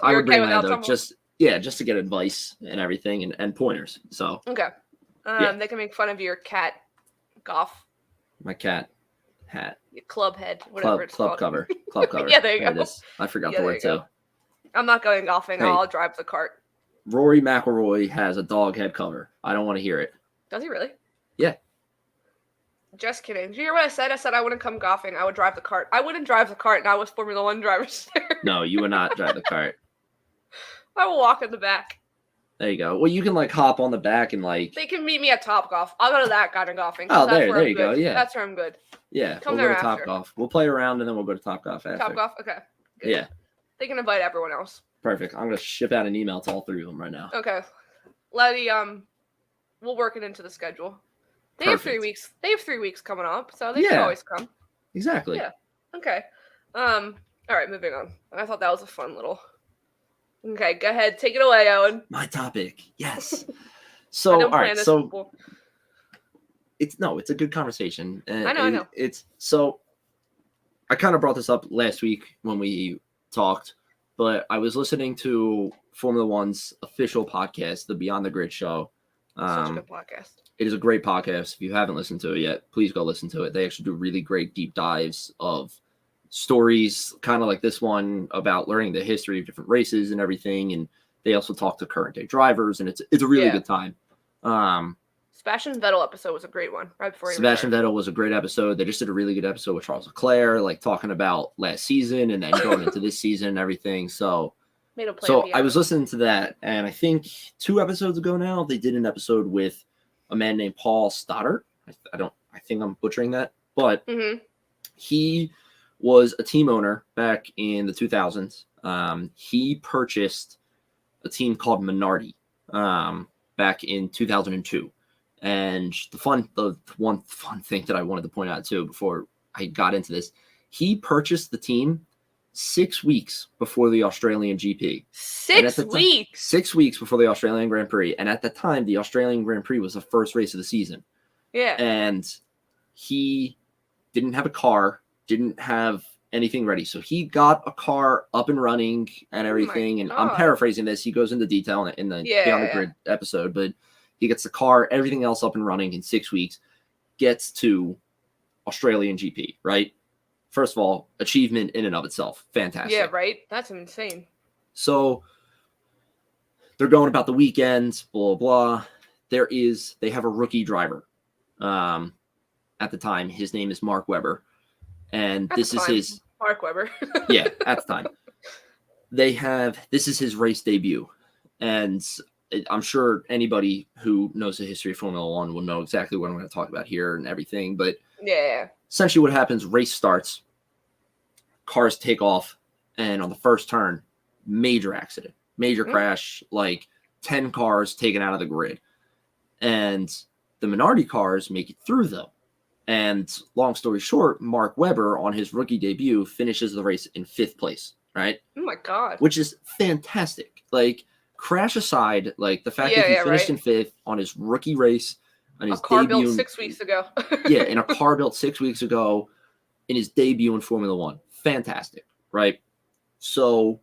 I would bring Lando just to get advice and everything and pointers. So okay, they can make fun of your cat golf. My cat hat. Your club head, whatever it's called. Club cover. Yeah, there you go. I forgot the word too. I'm not going golfing. Hey, I'll drive the cart. Rory McIlroy has a dog head cover. I don't want to hear it. Does he really? Yeah. Just kidding. Did you hear what I said? I said I wouldn't come golfing. I would drive the cart. I wouldn't drive the cart not with Formula One drivers there. No, you would not drive the cart. I will walk in the back. There you go. Well, you can like hop on the back and like. They can meet me at Top Golf. I'll go to that kind of golfing. Oh, there you go. Yeah. That's where I'm good. Yeah. We'll go to Top Golf. We'll play around and then we'll go to Top Golf after. Top Golf? Okay. Good. Yeah. They can invite everyone else. Perfect. I'm going to ship out an email to all 3 of them right now. Okay. Letty, we'll work it into the schedule. They have 3 weeks. They have 3 weeks coming up, so they can always come. Exactly. Yeah. Okay. All right, moving on. I thought that was a fun little. Okay, go ahead. Take it away, Owen. My topic. Yes. So, all right. So, it's a good conversation. I know. I kind of brought this up last week when we talked, but I was listening to Formula One's official podcast, the Beyond the Grid show. Such a good podcast. It is a great podcast. If you haven't listened to it yet, please go listen to it. They actually do really great deep dives of stories, kind of like this one, about learning the history of different races and everything. And they also talk to current day drivers, and it's a really good time. Sebastian Vettel episode was a great one. Right before Sebastian Vettel was a great episode. They just did a really good episode with Charles Leclerc, like talking about last season and then going into this season and everything. So I was listening to that, and I think 2 episodes ago now, they did an episode with a man named Paul Stoddart. I think I'm butchering that, but he was a team owner back in the 2000s. He purchased a team called Minardi back in 2002. And the one fun thing that I wanted to point out too before I got into this, he purchased the team 6 weeks before the Australian GP. 6 weeks? 6 weeks before the Australian Grand Prix. And at the time, the Australian Grand Prix was the first race of the season. Yeah. And he didn't have a car, didn't have anything ready. So he got a car up and running and everything. And I'm paraphrasing this. He goes into detail in the Beyond the Grid episode, but he gets the car, everything else up and running in 6 weeks, gets to Australian GP, right? First of all, achievement in and of itself. Fantastic. Yeah, right? That's insane. So they're going about the weekends, blah, blah. They have a rookie driver. At the time, his name is Mark Webber. And this is his Mark Webber. Yeah, at the time. This is his race debut. And I'm sure anybody who knows the history of Formula One will know exactly what I'm going to talk about here and everything. But yeah, essentially what happens, race starts, cars take off, and on the first turn, major accident, major crash, like 10 cars taken out of the grid. And the Minardi cars make it through, though. And long story short, Mark Webber, on his rookie debut, finishes the race in 5th place, right? Oh, my God. Which is fantastic. Like, crash aside, like the fact that he finished in 5th on his rookie race, on his car debut built 6 weeks ago. yeah, in a car built 6 weeks ago, in his debut in Formula One, fantastic, right? So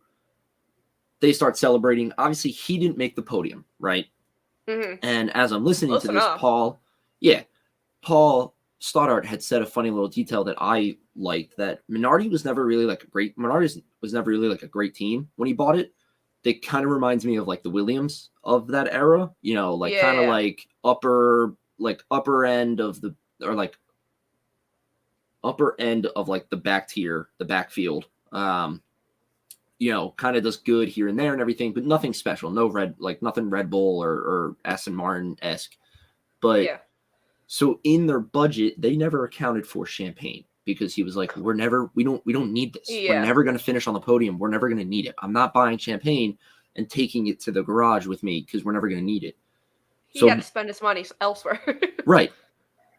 they start celebrating. Obviously, he didn't make the podium, right? Mm-hmm. And as I'm listening Close to enough. this, Paul Stoddart had said a funny little detail that I liked, that Minardi was never really like a great team when he bought it. They kind of reminds me of like the Williams of that era, you know, like kind of like upper end of the, or like upper end of like the back tier, the backfield. You know, kind of does good here and there and everything, but nothing special. Nothing Red Bull or Aston Martin-esque. But so in their budget, they never accounted for champagne, because he was like, we don't need this. We're never going to finish on the podium. We're never going to need it. I'm not buying champagne and taking it to the garage with me, because we're never going to need it. He had to spend his money elsewhere. Right.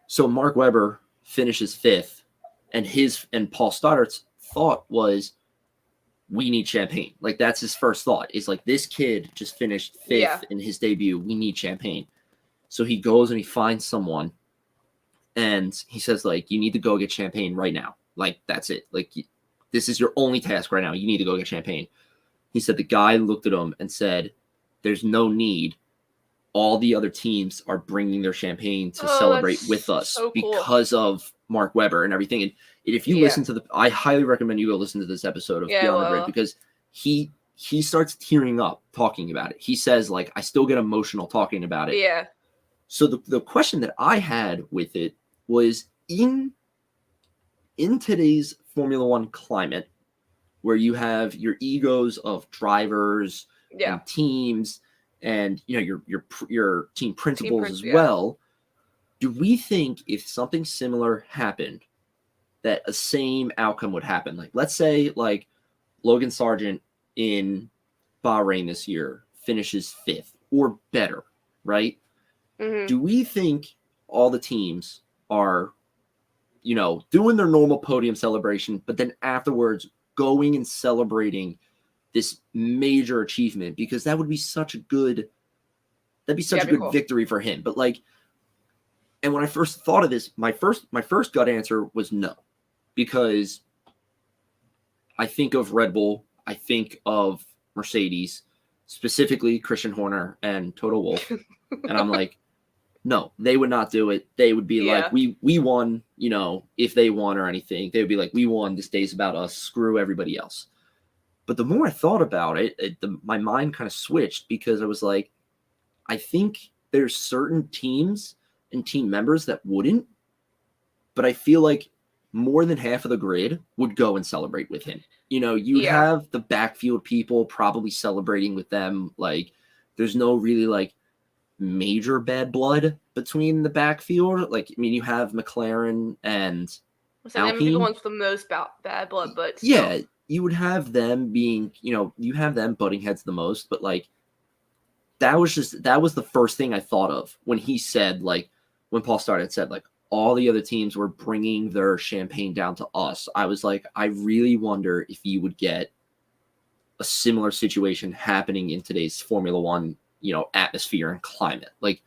So Mark Webber finishes 5th, and Paul Stoddart's thought was, we need champagne. Like, that's his first thought. Is like, this kid just finished 5th in his debut. We need champagne. So he goes and he finds someone, and he says, like, you need to go get champagne right now. Like, that's it. Like, this is your only task right now. You need to go get champagne. He said the guy looked at him and said, there's no need. All the other teams are bringing their champagne to celebrate with us because of Mark Webber and everything. And if you listen to I highly recommend you go listen to this episode of Beyond the Grid, because he starts tearing up talking about it. He says, like, I still get emotional talking about it. Yeah. So the question that I had with it was, in today's Formula One climate, where you have your egos of drivers and teams, and you know your team principals as well, do we think if something similar happened, that a same outcome would happen? Like, let's say like Logan Sargent in Bahrain this year finishes 5th or better, right? Mm-hmm. Do we think all the teams are, you know, doing their normal podium celebration, but then afterwards going and celebrating this major achievement? Because that would be such a good, victory for him. But like, and when I first thought of this, my first gut answer was no, because I think of Red Bull, I think of Mercedes, specifically Christian Horner and Toto Wolff, and I'm like, no, they would not do it. They would be like, we won, you know, if they won or anything, they would be like, we won, this day's about us, screw everybody else. But the more I thought about it, my mind kind of switched, because I was like, I think there's certain teams and team members that wouldn't, but I feel like more than half of the grid would go and celebrate with him. You know, you have the backfield people probably celebrating with them. Like, there's no really like major bad blood between the backfield. Like, I mean, you have McLaren and Alpine. The ones with the most bad blood, but still. You would have them being, you know, you have them butting heads the most. But like, that was the first thing I thought of when he said, like, when Paul started said, like, all the other teams were bringing their champagne down to us. I was like, I really wonder if you would get a similar situation happening in today's Formula One, you know, atmosphere and climate. Like,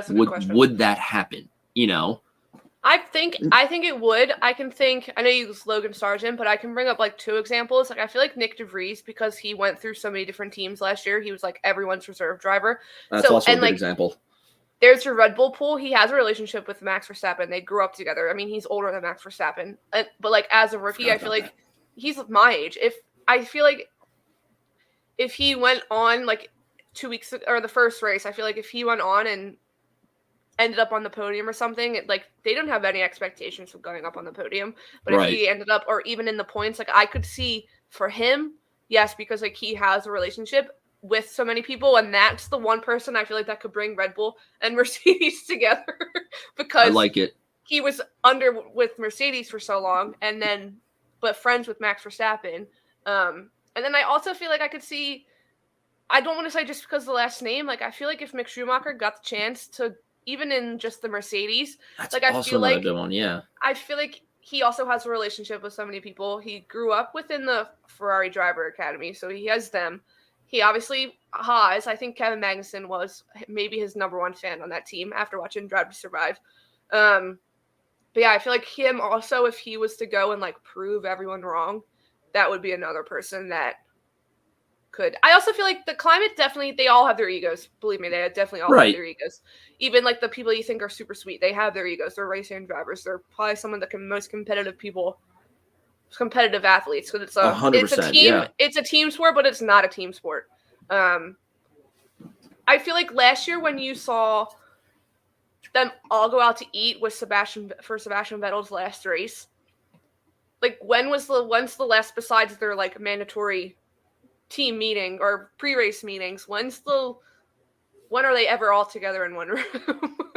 would that happen? You know, I think it would. I know you use Logan Sargent, but I can bring up like 2 examples. Like, I feel like Nick DeVries, because he went through so many different teams last year, he was like everyone's reserve driver. That's also a good example. There's your Red Bull pool. He has a relationship with Max Verstappen. They grew up together. I mean, he's older than Max Verstappen, but like as a rookie, I feel like he's my age. If he went on like 2 weeks or the first race, I feel like if he went on and ended up on the podium or something, like, they don't have any expectations of going up on the podium. But if he ended up, or even in the points, like, I could see for him, yes, because like he has a relationship with so many people, and that's the one person I feel like that could bring Red Bull and Mercedes together, because I like it. He was under with Mercedes for so long, but friends with Max Verstappen. And then I also feel like I could see, I don't want to say just because of the last name, like, I feel like if Mick Schumacher got the chance to, even in just the Mercedes, that's like, I feel like a good one, yeah. I feel like he also has a relationship with so many people. He grew up within the Ferrari Driver Academy, so he has them. he obviously has. I think Kevin Magnussen was maybe his number one fan on that team after watching Drive to Survive. But yeah, I feel like him also, if he was to go and like prove everyone wrong, that would be another person that could. I also feel like the climate definitely, they all have their egos. Believe me, they definitely all have their egos. Even like the people you think are super sweet, they have their egos. They're racing drivers. They're probably some of the most competitive athletes. Because it's a 100%, team. yeah. It's a team sport, but it's not a team sport. I feel like last year when you saw them all go out to eat with Sebastian Vettel's last race, like when's the last, besides their like mandatory team meeting or pre-race meetings, when are they ever all together in one room?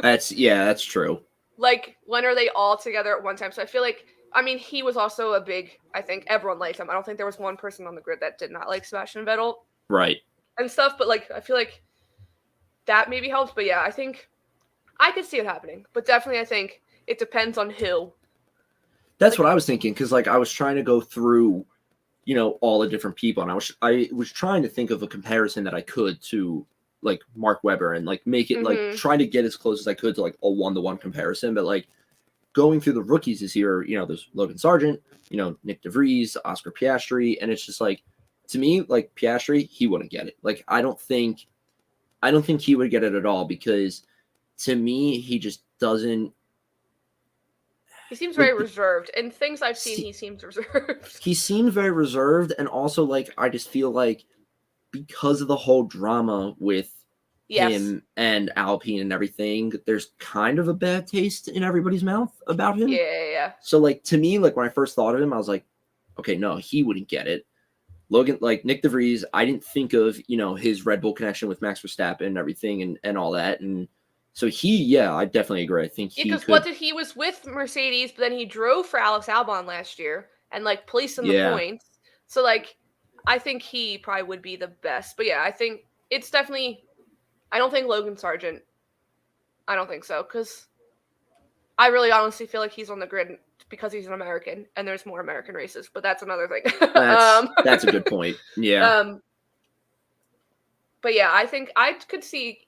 That's true. Like, when are they all together at one time? So I feel like, I mean, he was also I think everyone liked him. I don't think there was one person on the grid that did not like Sebastian Vettel. Right. And stuff, but like, I feel like that maybe helps. But yeah, I think I could see it happening. But definitely, I think it depends on who. That's what I was thinking, because like I was trying to go through, all the different people, and I was trying to think of a comparison that I could to like Mark Webber and like make it like try to get as close as I could to like a 1-to-1 comparison. But like going through the rookies this year, there's Logan Sargent, Nick DeVries, Oscar Piastri, and it's just like, to me, like Piastri, he wouldn't get it. Like I don't think he would get it at all, because to me he just doesn't. He seems very reserved. In things I've seen, he seems reserved. He seemed very reserved, and also, like, I just feel like because of the whole drama with him and Alpine and everything, there's kind of a bad taste in everybody's mouth about him. Yeah. So, like, to me, like, when I first thought of him, I was like, okay, no, he wouldn't get it. Logan, like, Nick DeVries, I didn't think of, his Red Bull connection with Max Verstappen and everything and all that, and so I definitely agree. I think he because he was with Mercedes, but then he drove for Alex Albon last year and like placed in the points. So like, I think he probably would be the best. But yeah, I think it's definitely. I don't think Logan Sargent. I don't think so, because I really honestly feel like he's on the grid because he's an American and there's more American races. But that's another thing. That's a good point. Yeah. But yeah, I think I could see.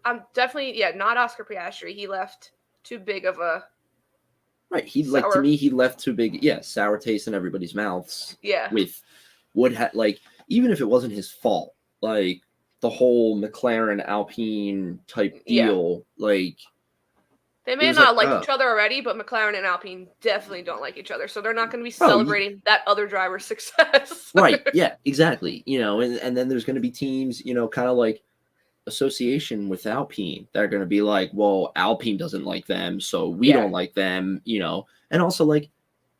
I'm definitely, not Oscar Piastri. He left too big of a right. He left too big. Yeah, sour taste in everybody's mouths. Yeah. With like, even if it wasn't his fault, like the whole McLaren Alpine type deal, like they may not like each other already, but McLaren and Alpine definitely don't like each other, so they're not going to be celebrating that other driver's success. Right. Yeah. Exactly. And then there's going to be teams, kind of like association with Alpine. They're going to be like, well, Alpine doesn't like them, so we don't like them, and also like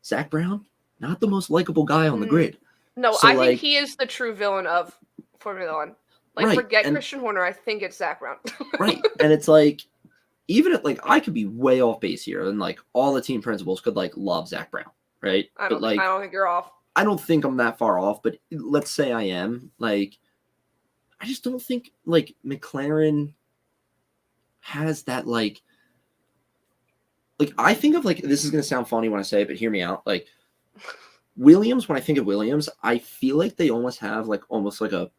Zach Brown, not the most likable guy on the grid. No, so, I think he is the true villain of Formula One. Like, forget Christian Horner, I think it's Zach Brown. Right. And it's like, even if like I could be way off base here, and like all the team principals could like love Zach Brown, right? I don't think you're off. I don't think I'm that far off, but let's say I am. Like, I just don't think like McLaren has that like I think of like, this is going to sound funny when I say it, but hear me out. Like Williams, when I think of Williams, I feel like they almost have like almost like a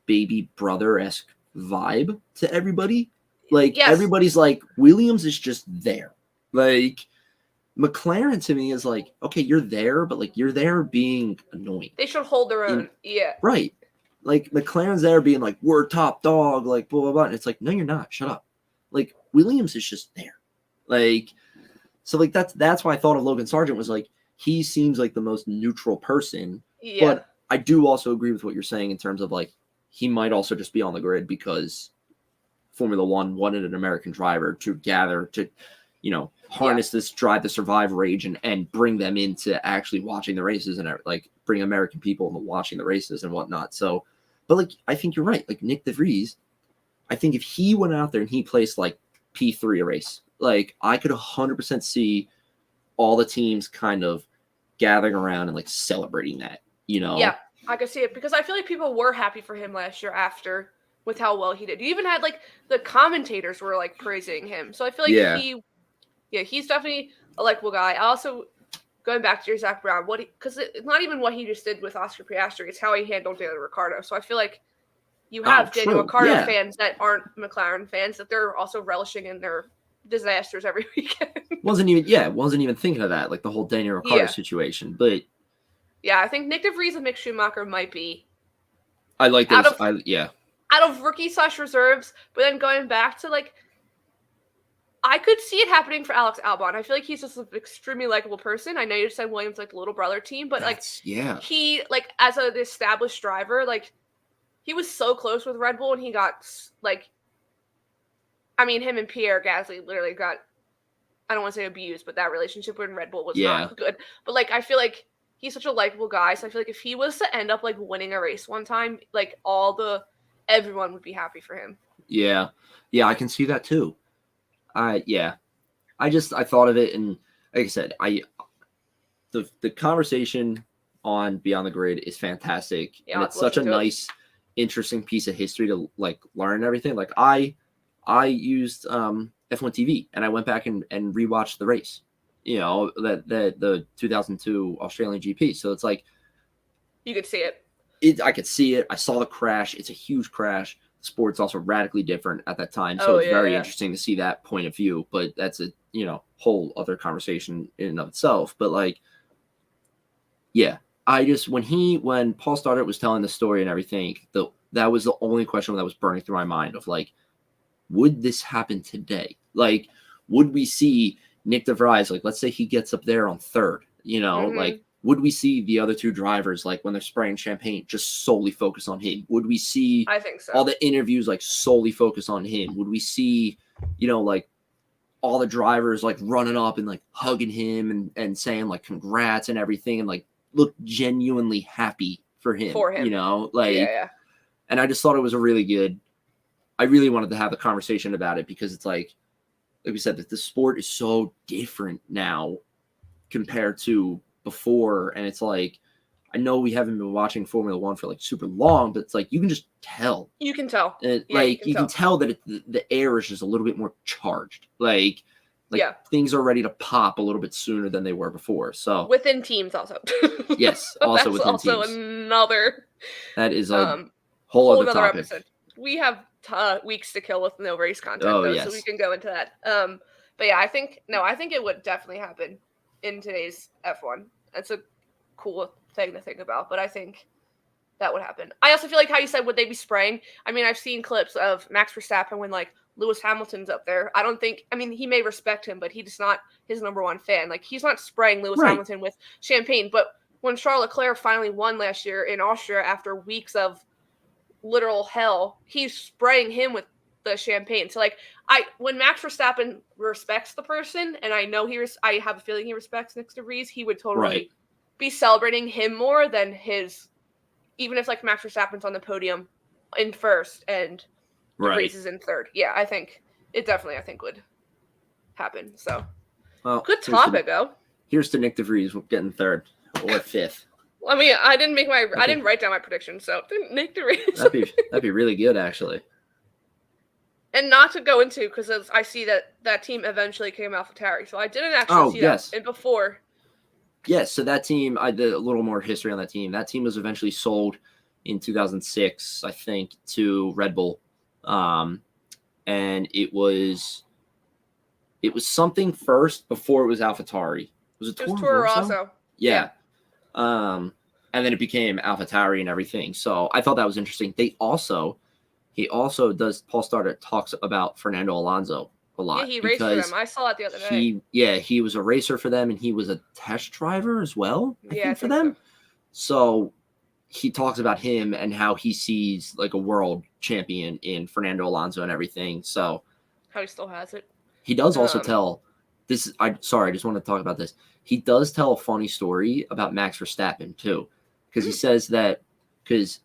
baby brother-esque vibe to everybody. Like everybody's like, Williams is just there. Like McLaren to me is like, okay, you're there, but like you're there being annoying. They should hold their own. Right. Like, McLaren's there being like, we're top dog, like, blah, blah, blah. And it's like, no, you're not. Shut up. Like, Williams is just there. Like, so, like, that's why I thought of Logan Sargent, was like, he seems like the most neutral person. Yeah. But I do also agree with what you're saying in terms of, like, he might also just be on the grid because Formula One wanted an American driver to gather, to, harness this drive to survive rage and bring them into actually watching the races and, like, bring American people into watching the races and whatnot. So, but like, I think you're right. Like Nick DeVries, I think if he went out there and he placed like P3 a race, like I could 100% see all the teams kind of gathering around and like celebrating that, Yeah, I could see it, because I feel like people were happy for him last year after, with how well he did. You even had like the commentators were like praising him. So I feel like he's definitely a likable guy. I also, going back to your Zach Brown, because it's not even what he just did with Oscar Piastri, it's how he handled Daniel Ricciardo. So I feel like you have Daniel Ricciardo Yeah. fans that aren't McLaren fans, that they're also relishing in their disasters every weekend. Wasn't even thinking of that, like the whole Daniel Ricciardo situation. But yeah, I think Nick de Vries and Mick Schumacher might be. I like those. Out of rookie/reserves, but then going back to like, I could see it happening for Alex Albon. I feel like he's just an extremely likable person. I know you said Williams like the little brother team, but he like as an established driver, like he was so close with Red Bull, and he got like. I mean, him and Pierre Gasly literally got, I don't want to say abused, but that relationship with Red Bull was not good. But, like, I feel like he's such a likable guy. So I feel like if he was to end up, like, winning a race one time, like, everyone would be happy for him. Yeah. Yeah, I can see that too. I thought of it, and like I said, the conversation on Beyond the Grid is fantastic. Yeah, and it's such a nice, interesting piece of history to, like, learn and everything. Like, I used F1 TV, and I went back and rewatched the race, the 2002 Australian GP. So it's like you could see it. I could see it. I saw the crash. It's a huge crash. The sport's also radically different at that time, so it's very interesting to see that point of view. But that's a whole other conversation in and of itself. But like, yeah, when Paul Stoddart was telling the story and everything, that was the only question that was burning through my mind of like, would this happen today? Like, would we see Nick de Vries, like, let's say he gets up there on third, like, would we see the other two drivers, like, when they're spraying champagne, just solely focus on him? Would we see I think so. all the interviews, like, solely focus on him? Would we see, like, all the drivers, like, running up and, like, hugging him and saying, like, congrats and everything and, like, look genuinely happy for him, Like, and I just thought it was a really good, I really wanted to have a conversation about it because it's like we said, that the sport is so different now compared to before. And it's like, I know we haven't been watching Formula One for like super long, but it's like, you can just tell. You can tell. And you can tell that the air is just a little bit more charged. Like things are ready to pop a little bit sooner than they were before. So within teams also. Yes. Also within teams. That's also another. That is a whole other topic. Episode. We have weeks to kill with no race content, so we can go into that. But yeah, I think it would definitely happen in today's F1. That's a cool thing to think about, but I think that would happen. I also feel like how you said, would they be spraying? I mean, I've seen clips of Max Verstappen when like Lewis Hamilton's up there. He may respect him, but he's not his number one fan. Like, he's not spraying Lewis Hamilton with champagne. But when Charles Leclerc finally won last year in Austria after weeks of literal hell, he's spraying him with the champagne. So like, when Max Verstappen respects the person, and I know I have a feeling he respects Nick de Vries, he would totally be celebrating him more than even if like Max Verstappen's on the podium in first and de Vries is in third. Yeah, I think it definitely would happen. So good topic, though. Here's to Nick de Vries getting third or fifth. I mean, I didn't write down my prediction, so Nick de Vries. That'd be really good, actually. And not to go into, because I see that team eventually came AlphaTauri, so I didn't actually see that and before. Yes, so that team, I did a little more history on that team. That team was eventually sold in 2006, I think, to Red Bull, and it was something first before it was AlphaTauri. Was it Toro Rosso? Yeah. And then it became AlphaTauri and everything. So I thought that was interesting. He also Paul Stoddart talks about Fernando Alonso a lot. Yeah, he raced for them. I saw it the other day. He was a racer for them, and he was a test driver as well, I think for them. So he talks about him and how he sees like a world champion in Fernando Alonso and everything. So how he still has it. He does also tell this. I just want to talk about this. He does tell a funny story about Max Verstappen too, because he says that because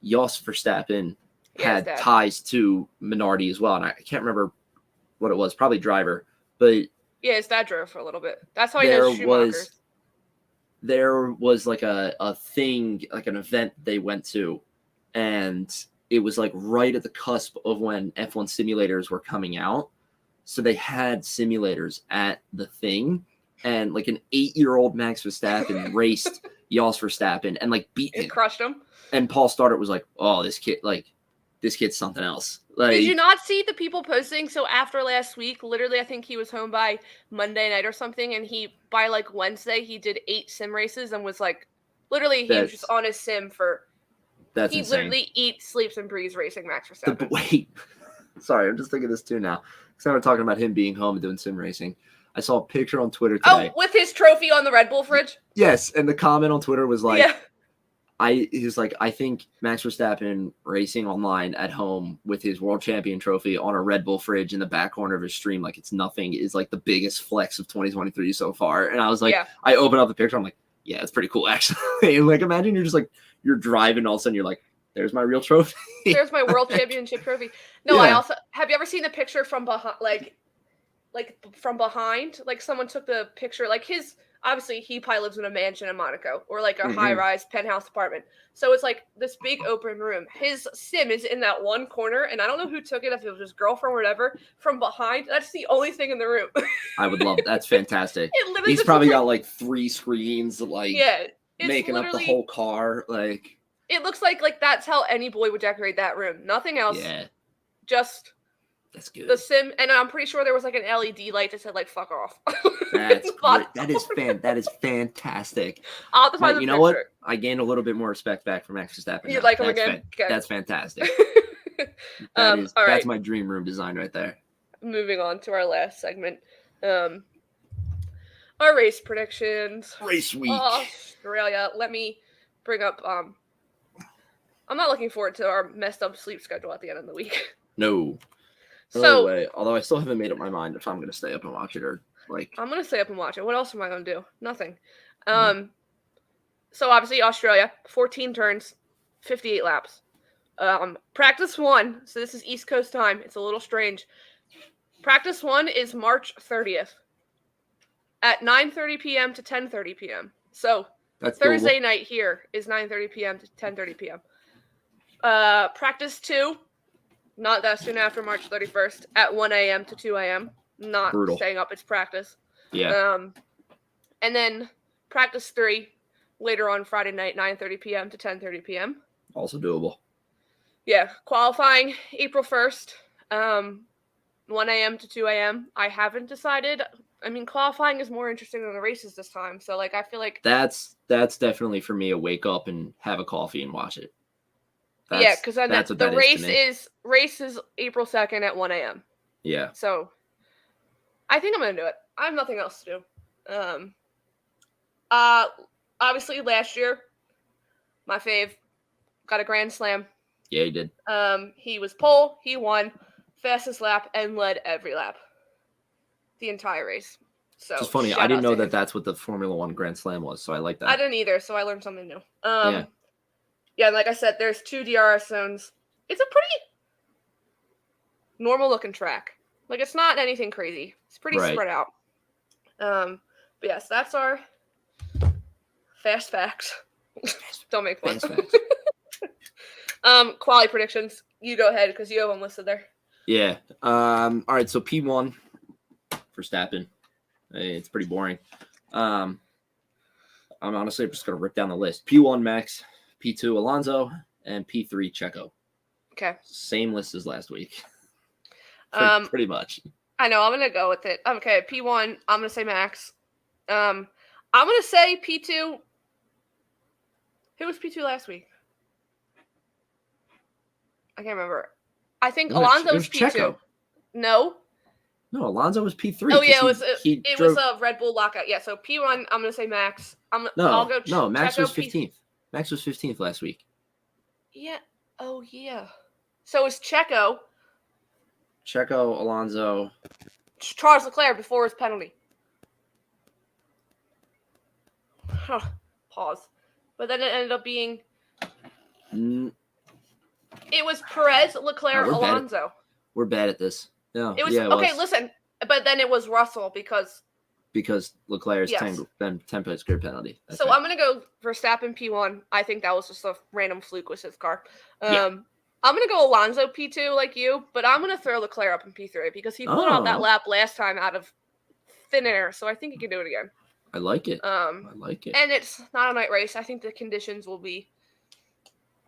Jos Verstappen had ties to Minardi as well, and I can't remember what it was, probably driver, but yeah, his dad drove for a little bit. That's how he knows Schumacher. There was like a thing, like an event they went to, and it was like right at the cusp of when F1 simulators were coming out. So they had simulators at the thing, and like an 8-year-old Max Verstappen raced Jos Verstappen and like beat him. It crushed him. And Paul Stoddart was like, "Oh, this kid, like this kid's something else. Like, did you not see the people posting? So after last week, literally, I think he was home by Monday night or something, and by like Wednesday, he did 8 sim races and was like, literally, he was just on his sim for. That's he insane. Literally eats, sleeps, and breathes racing Max Verstappen. Wait, sorry, I'm just thinking this too now. Because we're talking about him being home and doing sim racing. I saw a picture on Twitter today. Oh, with his trophy on the Red Bull fridge? Yes, and the comment on Twitter was like, yeah. he was like, I think Max Verstappen racing online at home with his world champion trophy on a Red Bull fridge in the back corner of his stream, like it's nothing, is like the biggest flex of 2023 so far. And I was like, I opened up the picture, I'm like, yeah, it's pretty cool actually. Like, imagine you're just like, you're driving, all of a sudden you're like, there's my real trophy. There's my world championship trophy. No, yeah. I also, have you ever seen the picture from behind, like from behind? Like someone took the picture, like his. Obviously, he probably lives in a mansion in Monaco or like a high-rise penthouse apartment. So it's like this big open room. His sim is in that one corner, and I don't know who took it, if it was his girlfriend or whatever, from behind. That's the only thing in the room. I would love That's fantastic. He's probably got like 3 screens, like making up the whole car. Like it looks like that's how any boy would decorate that room. Nothing else. Yeah. Just that's good. The sim, and I'm pretty sure there was like an LED light that said like "fuck off." That's great. That is fantastic. I'll have to find the you know what? I gained a little bit more respect back from Max Verstappen. You like him again? That's fantastic. All right. That's my dream room design right there. Moving on to our last segment. Our race predictions. Race week. Australia. Let me bring up. I'm not looking forward to our messed up sleep schedule at the end of the week. No. No way. Although I still haven't made up my mind if I'm going to stay up and watch it or like. I'm going to stay up and watch it. What else am I going to do? Nothing. So obviously Australia, 14 turns, 58 laps. Practice 1. So this is East Coast time. It's a little strange. Practice 1 is March 30th at 9:30 p.m. to 10:30 p.m. So that's Thursday night here is 9:30 p.m. to 10:30 p.m. Practice 2. Not that soon after March 31st at 1 a.m. to 2 a.m. Not brutal. Staying up, it's practice. Yeah. And then practice 3 later on Friday night, 9:30 p.m. to 10:30 p.m. Also doable. Yeah. Qualifying April 1st, 1 a.m. to 2 a.m. I haven't decided. I mean, qualifying is more interesting than the races this time. So, like, I feel like that's definitely for me a wake up and have a coffee and watch it. Because the race is April 2nd at 1 a.m. Yeah. So I think I'm gonna do it. I have nothing else to do. Obviously last year, my fave got a grand slam. Yeah, he did. He was pole, he won, fastest lap, and led every lap. The entire race. So it's funny. I didn't know that that's what the Formula One Grand Slam was, so I like that. I didn't either, so I learned something new. Yeah, and like I said, there's 2 DRS zones. It's a pretty normal looking track. Like, it's not anything crazy. It's pretty spread out. But yes, that's our fast facts. Don't make fun. Fast facts. Quality predictions. You go ahead because you have them listed there. Yeah. All right. So P1 for Verstappen. It's pretty boring. I'm honestly just gonna rip down the list. P1 Max. P2 Alonso, and P3 Checo. Okay. Same list as last week. Pretty much. I know. I'm going to go with it. Okay, P1, I'm going to say Max. I'm going to say P2. Who was P2 last week? I can't remember. I think Alonso was P2. Checo. No, Alonso was P3. Oh, yeah, it was a Red Bull lockout. Yeah, so P1, I'm going to say Max. I'll go Max Checo, was 15th. Max was 15th last week. Yeah. Oh, yeah. So it's Checo, Alonso. Charles Leclerc before his penalty. Pause. But then it ended up being... It was Perez, Leclerc, Alonso. We're bad at this. No. It was okay. Listen, but then it was Russell because Leclerc's 10 points grid penalty. That's right. I'm gonna go Verstappen P1. I think that was just a random fluke with his car. I'm gonna go Alonso P2 like you, but I'm gonna throw Leclerc up in P3 because he pulled out that lap last time out of thin air, so I think he can do it again. I like it. I like it. And it's not a night race. I think the conditions will be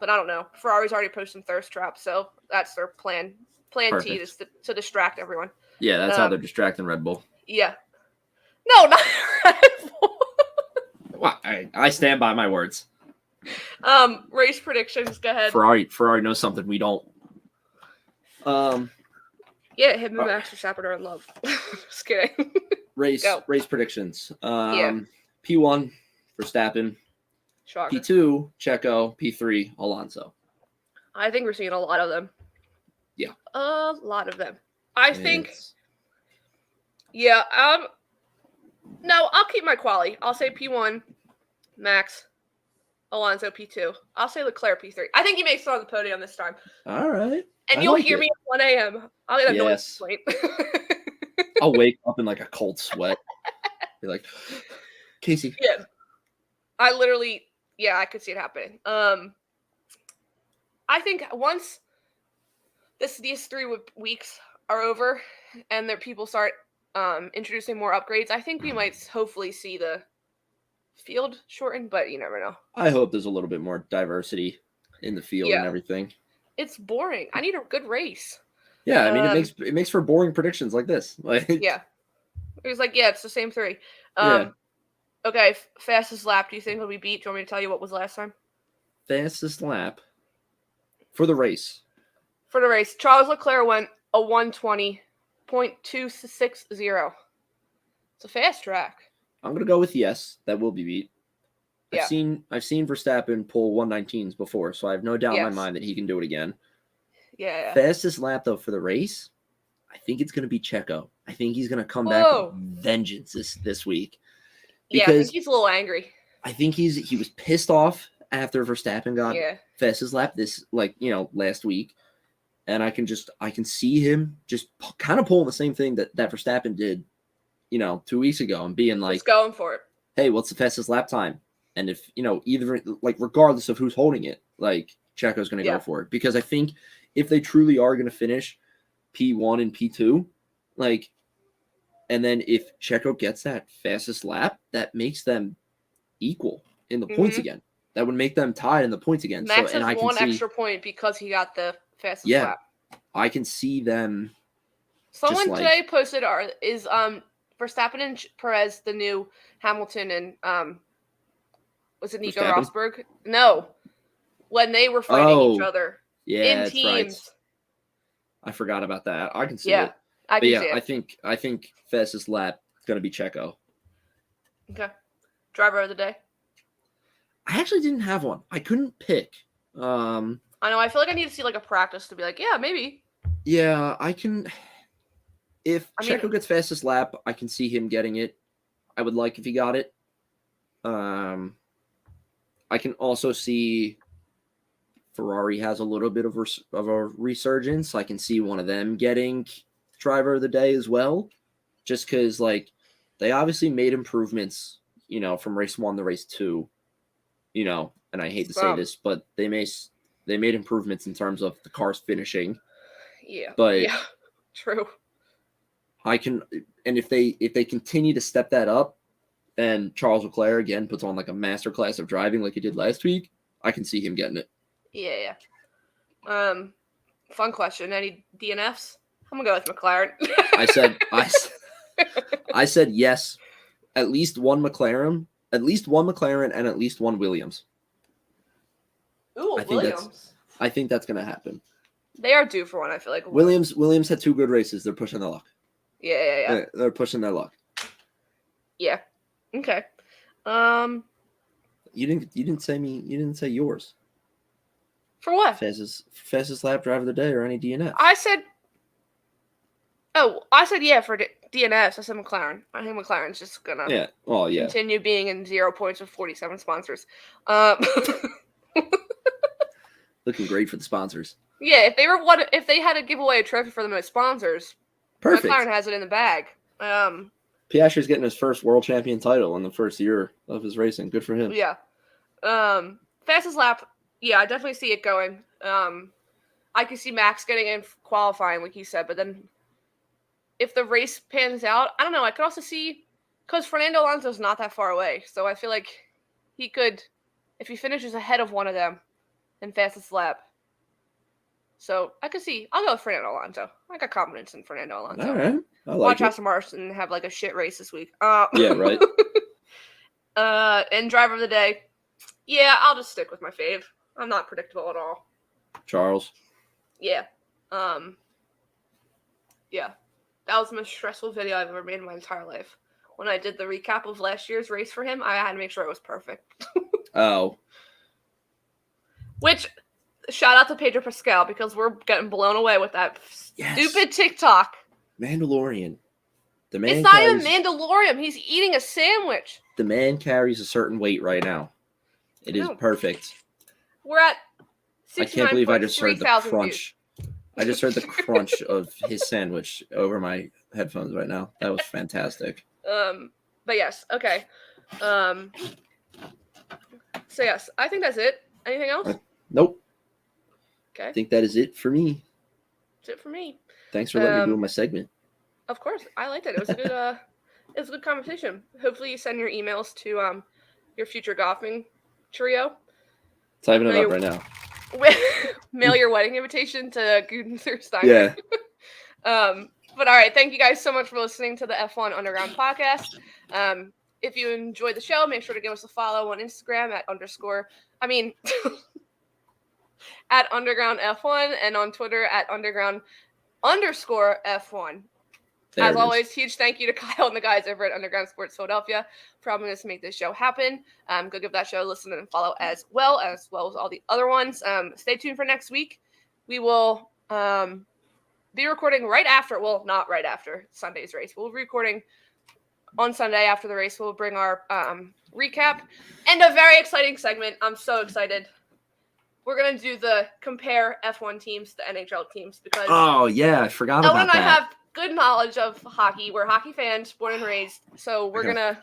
But I don't know. Ferrari's already posting thirst traps, so that's their plan. Plan T is to distract everyone. Yeah, that's how they're distracting Red Bull. Yeah. No, not Red Bull. Well, I stand by my words. Race predictions. Go ahead. Ferrari knows something we don't. Yeah, him and Max Verstappen are in love. Just kidding. Race predictions. Yeah. P1 Verstappen. Shocker. P2 Checo. P3 Alonso. I think we're seeing a lot of them. Yeah. A lot of them. I think. Yeah. No, I'll keep my quali. I'll say P1, Max, Alonso P2. I'll say Leclerc P3. I think he makes it on the podium this time. All right. And you'll hear me at 1 a.m. I'll get a noise complaint. I'll wake up in like a cold sweat. Be like, Casey. Yeah. I could see it happening. I think once these 3 weeks are over and that people start introducing more upgrades, I think we might hopefully see the field shortened, but you never know. I hope there's a little bit more diversity in the field and everything. It's boring. I need a good race. Yeah, I mean it makes for boring predictions like this. Like yeah. It was like, it's the same 3. Okay, fastest lap, do you think will be beat? Do you want me to tell you what was last time? Fastest lap for the race. For the race, Charles Leclerc went a 1:20.260. It's a fast track. I'm gonna go with yes. That will be beat. Yeah. I've seen Verstappen pull 119s before, so I have no doubt in my mind that he can do it again. Yeah. Fastest lap though for the race, I think it's gonna be Checo. I think he's gonna come back with vengeance this week. Because I think he's a little angry. I think he was pissed off after Verstappen got fastest lap last week. And I can see him just kind of pulling the same thing that Verstappen did, 2 weeks ago and being like, just going for it. Hey, what's the fastest lap time? And if, either regardless of who's holding it, Checo's going to go for it. Because I think if they truly are going to finish P1 and P2, and then if Checo gets that fastest lap, that makes them equal in the points again. That would make them tied in the points again. Max has one extra point because he got the fastest lap. I can see them. Someone today posted is Verstappen and Perez the new Hamilton and was it Nico Rosberg? No, when they were fighting each other in teams. Right. I forgot about that. I can see it. I can see it. I think fastest lap is going to be Checo. Okay, driver of the day. I actually didn't have one. I couldn't pick. I know. I feel like I need to see a practice to be like, yeah, maybe. Yeah, I can. If Checo gets fastest lap, I can see him getting it. I would like if he got it. I can also see Ferrari has a little bit of a resurgence. I can see one of them getting driver of the day as well, just because they obviously made improvements, from race 1 to race 2, and I hate to say this, but they made improvements in terms of the cars finishing. Yeah. But yeah, true. I can, and if they continue to step that up, and Charles Leclerc again puts on a masterclass of driving like he did last week, I can see him getting it. Yeah. Fun question. Any DNFs? I'm gonna go with McLaren. I said yes. At least one McLaren, and at least one Williams. Ooh, Williams. I think that's gonna happen. They are due for one. I feel like Williams had 2 good races. They're pushing their luck. Yeah. They're pushing their luck. Yeah. Okay. You didn't say yours. For what? Fastest lap driver of the day or any DNF. I said yeah for DNFs. I said McLaren. I think McLaren's just gonna continue being in 0 points with 47 sponsors. Looking great for the sponsors. Yeah, if they had to give away a trophy for the most sponsors, perfect. McLaren has it in the bag. Piastri's getting his first world champion title in the first year of his racing. Good for him. Yeah. Fastest lap. Yeah, I definitely see it going. I can see Max getting in qualifying, like you said, but then if the race pans out, I don't know. I could also see, because Fernando Alonso's not that far away, so I feel like he could, if he finishes ahead of one of them, and fastest lap. So I could see. I'll go with Fernando Alonso. I got confidence in Fernando Alonso. All right. I like Watch it. Aston Martin have like a shit race this week. Yeah, right. And driver of the day. Yeah, I'll just stick with my fave. I'm not predictable at all. Charles. Yeah. Yeah. That was the most stressful video I've ever made in my entire life. When I did the recap of last year's race for him, I had to make sure it was perfect. Oh. Which, shout out to Pedro Pascal, because we're getting blown away with that stupid TikTok. Mandalorian. The man it's not even Mandalorian. He's eating a sandwich. The man carries a certain weight right now. It is perfect. We're at 69. I can't believe I just heard the crunch. Views. I just heard the crunch of his sandwich over my headphones right now. That was fantastic. But yes, okay. So yes, I think that's it. Anything else? Nope. Okay. I think that is it for me. That's it for me. Thanks for letting me do my segment. Of course, I liked it. It was a good, it was a good conversation. Hopefully, you send your emails to your future golfing trio. Typing it up right now. Mail your wedding invitation to Gunther Steiner. Yeah. But all right, thank you guys so much for listening to the F1 Underground podcast. If you enjoyed the show, make sure to give us a follow on Instagram at underground F1 and on Twitter at underground_F1. As always, huge thank you to Kyle and the guys over at Underground Sports Philadelphia for helping us make this show happen. Go give that show a listen and follow as well as all the other ones. Stay tuned for next week. We will be recording right after, well, not right after Sunday's race. We'll be recording on Sunday after the race. We'll bring our recap and a very exciting segment. I'm so excited. We're going to do the compare F1 teams to NHL teams because I forgot about that. Owen and I have good knowledge of hockey. We're hockey fans, born and raised. So we're going to,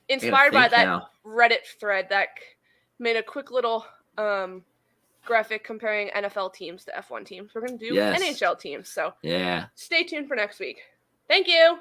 inspired by that Reddit thread that made a quick little graphic comparing NFL teams to F1 teams. We're going to do NHL teams. So stay tuned for next week. Thank you.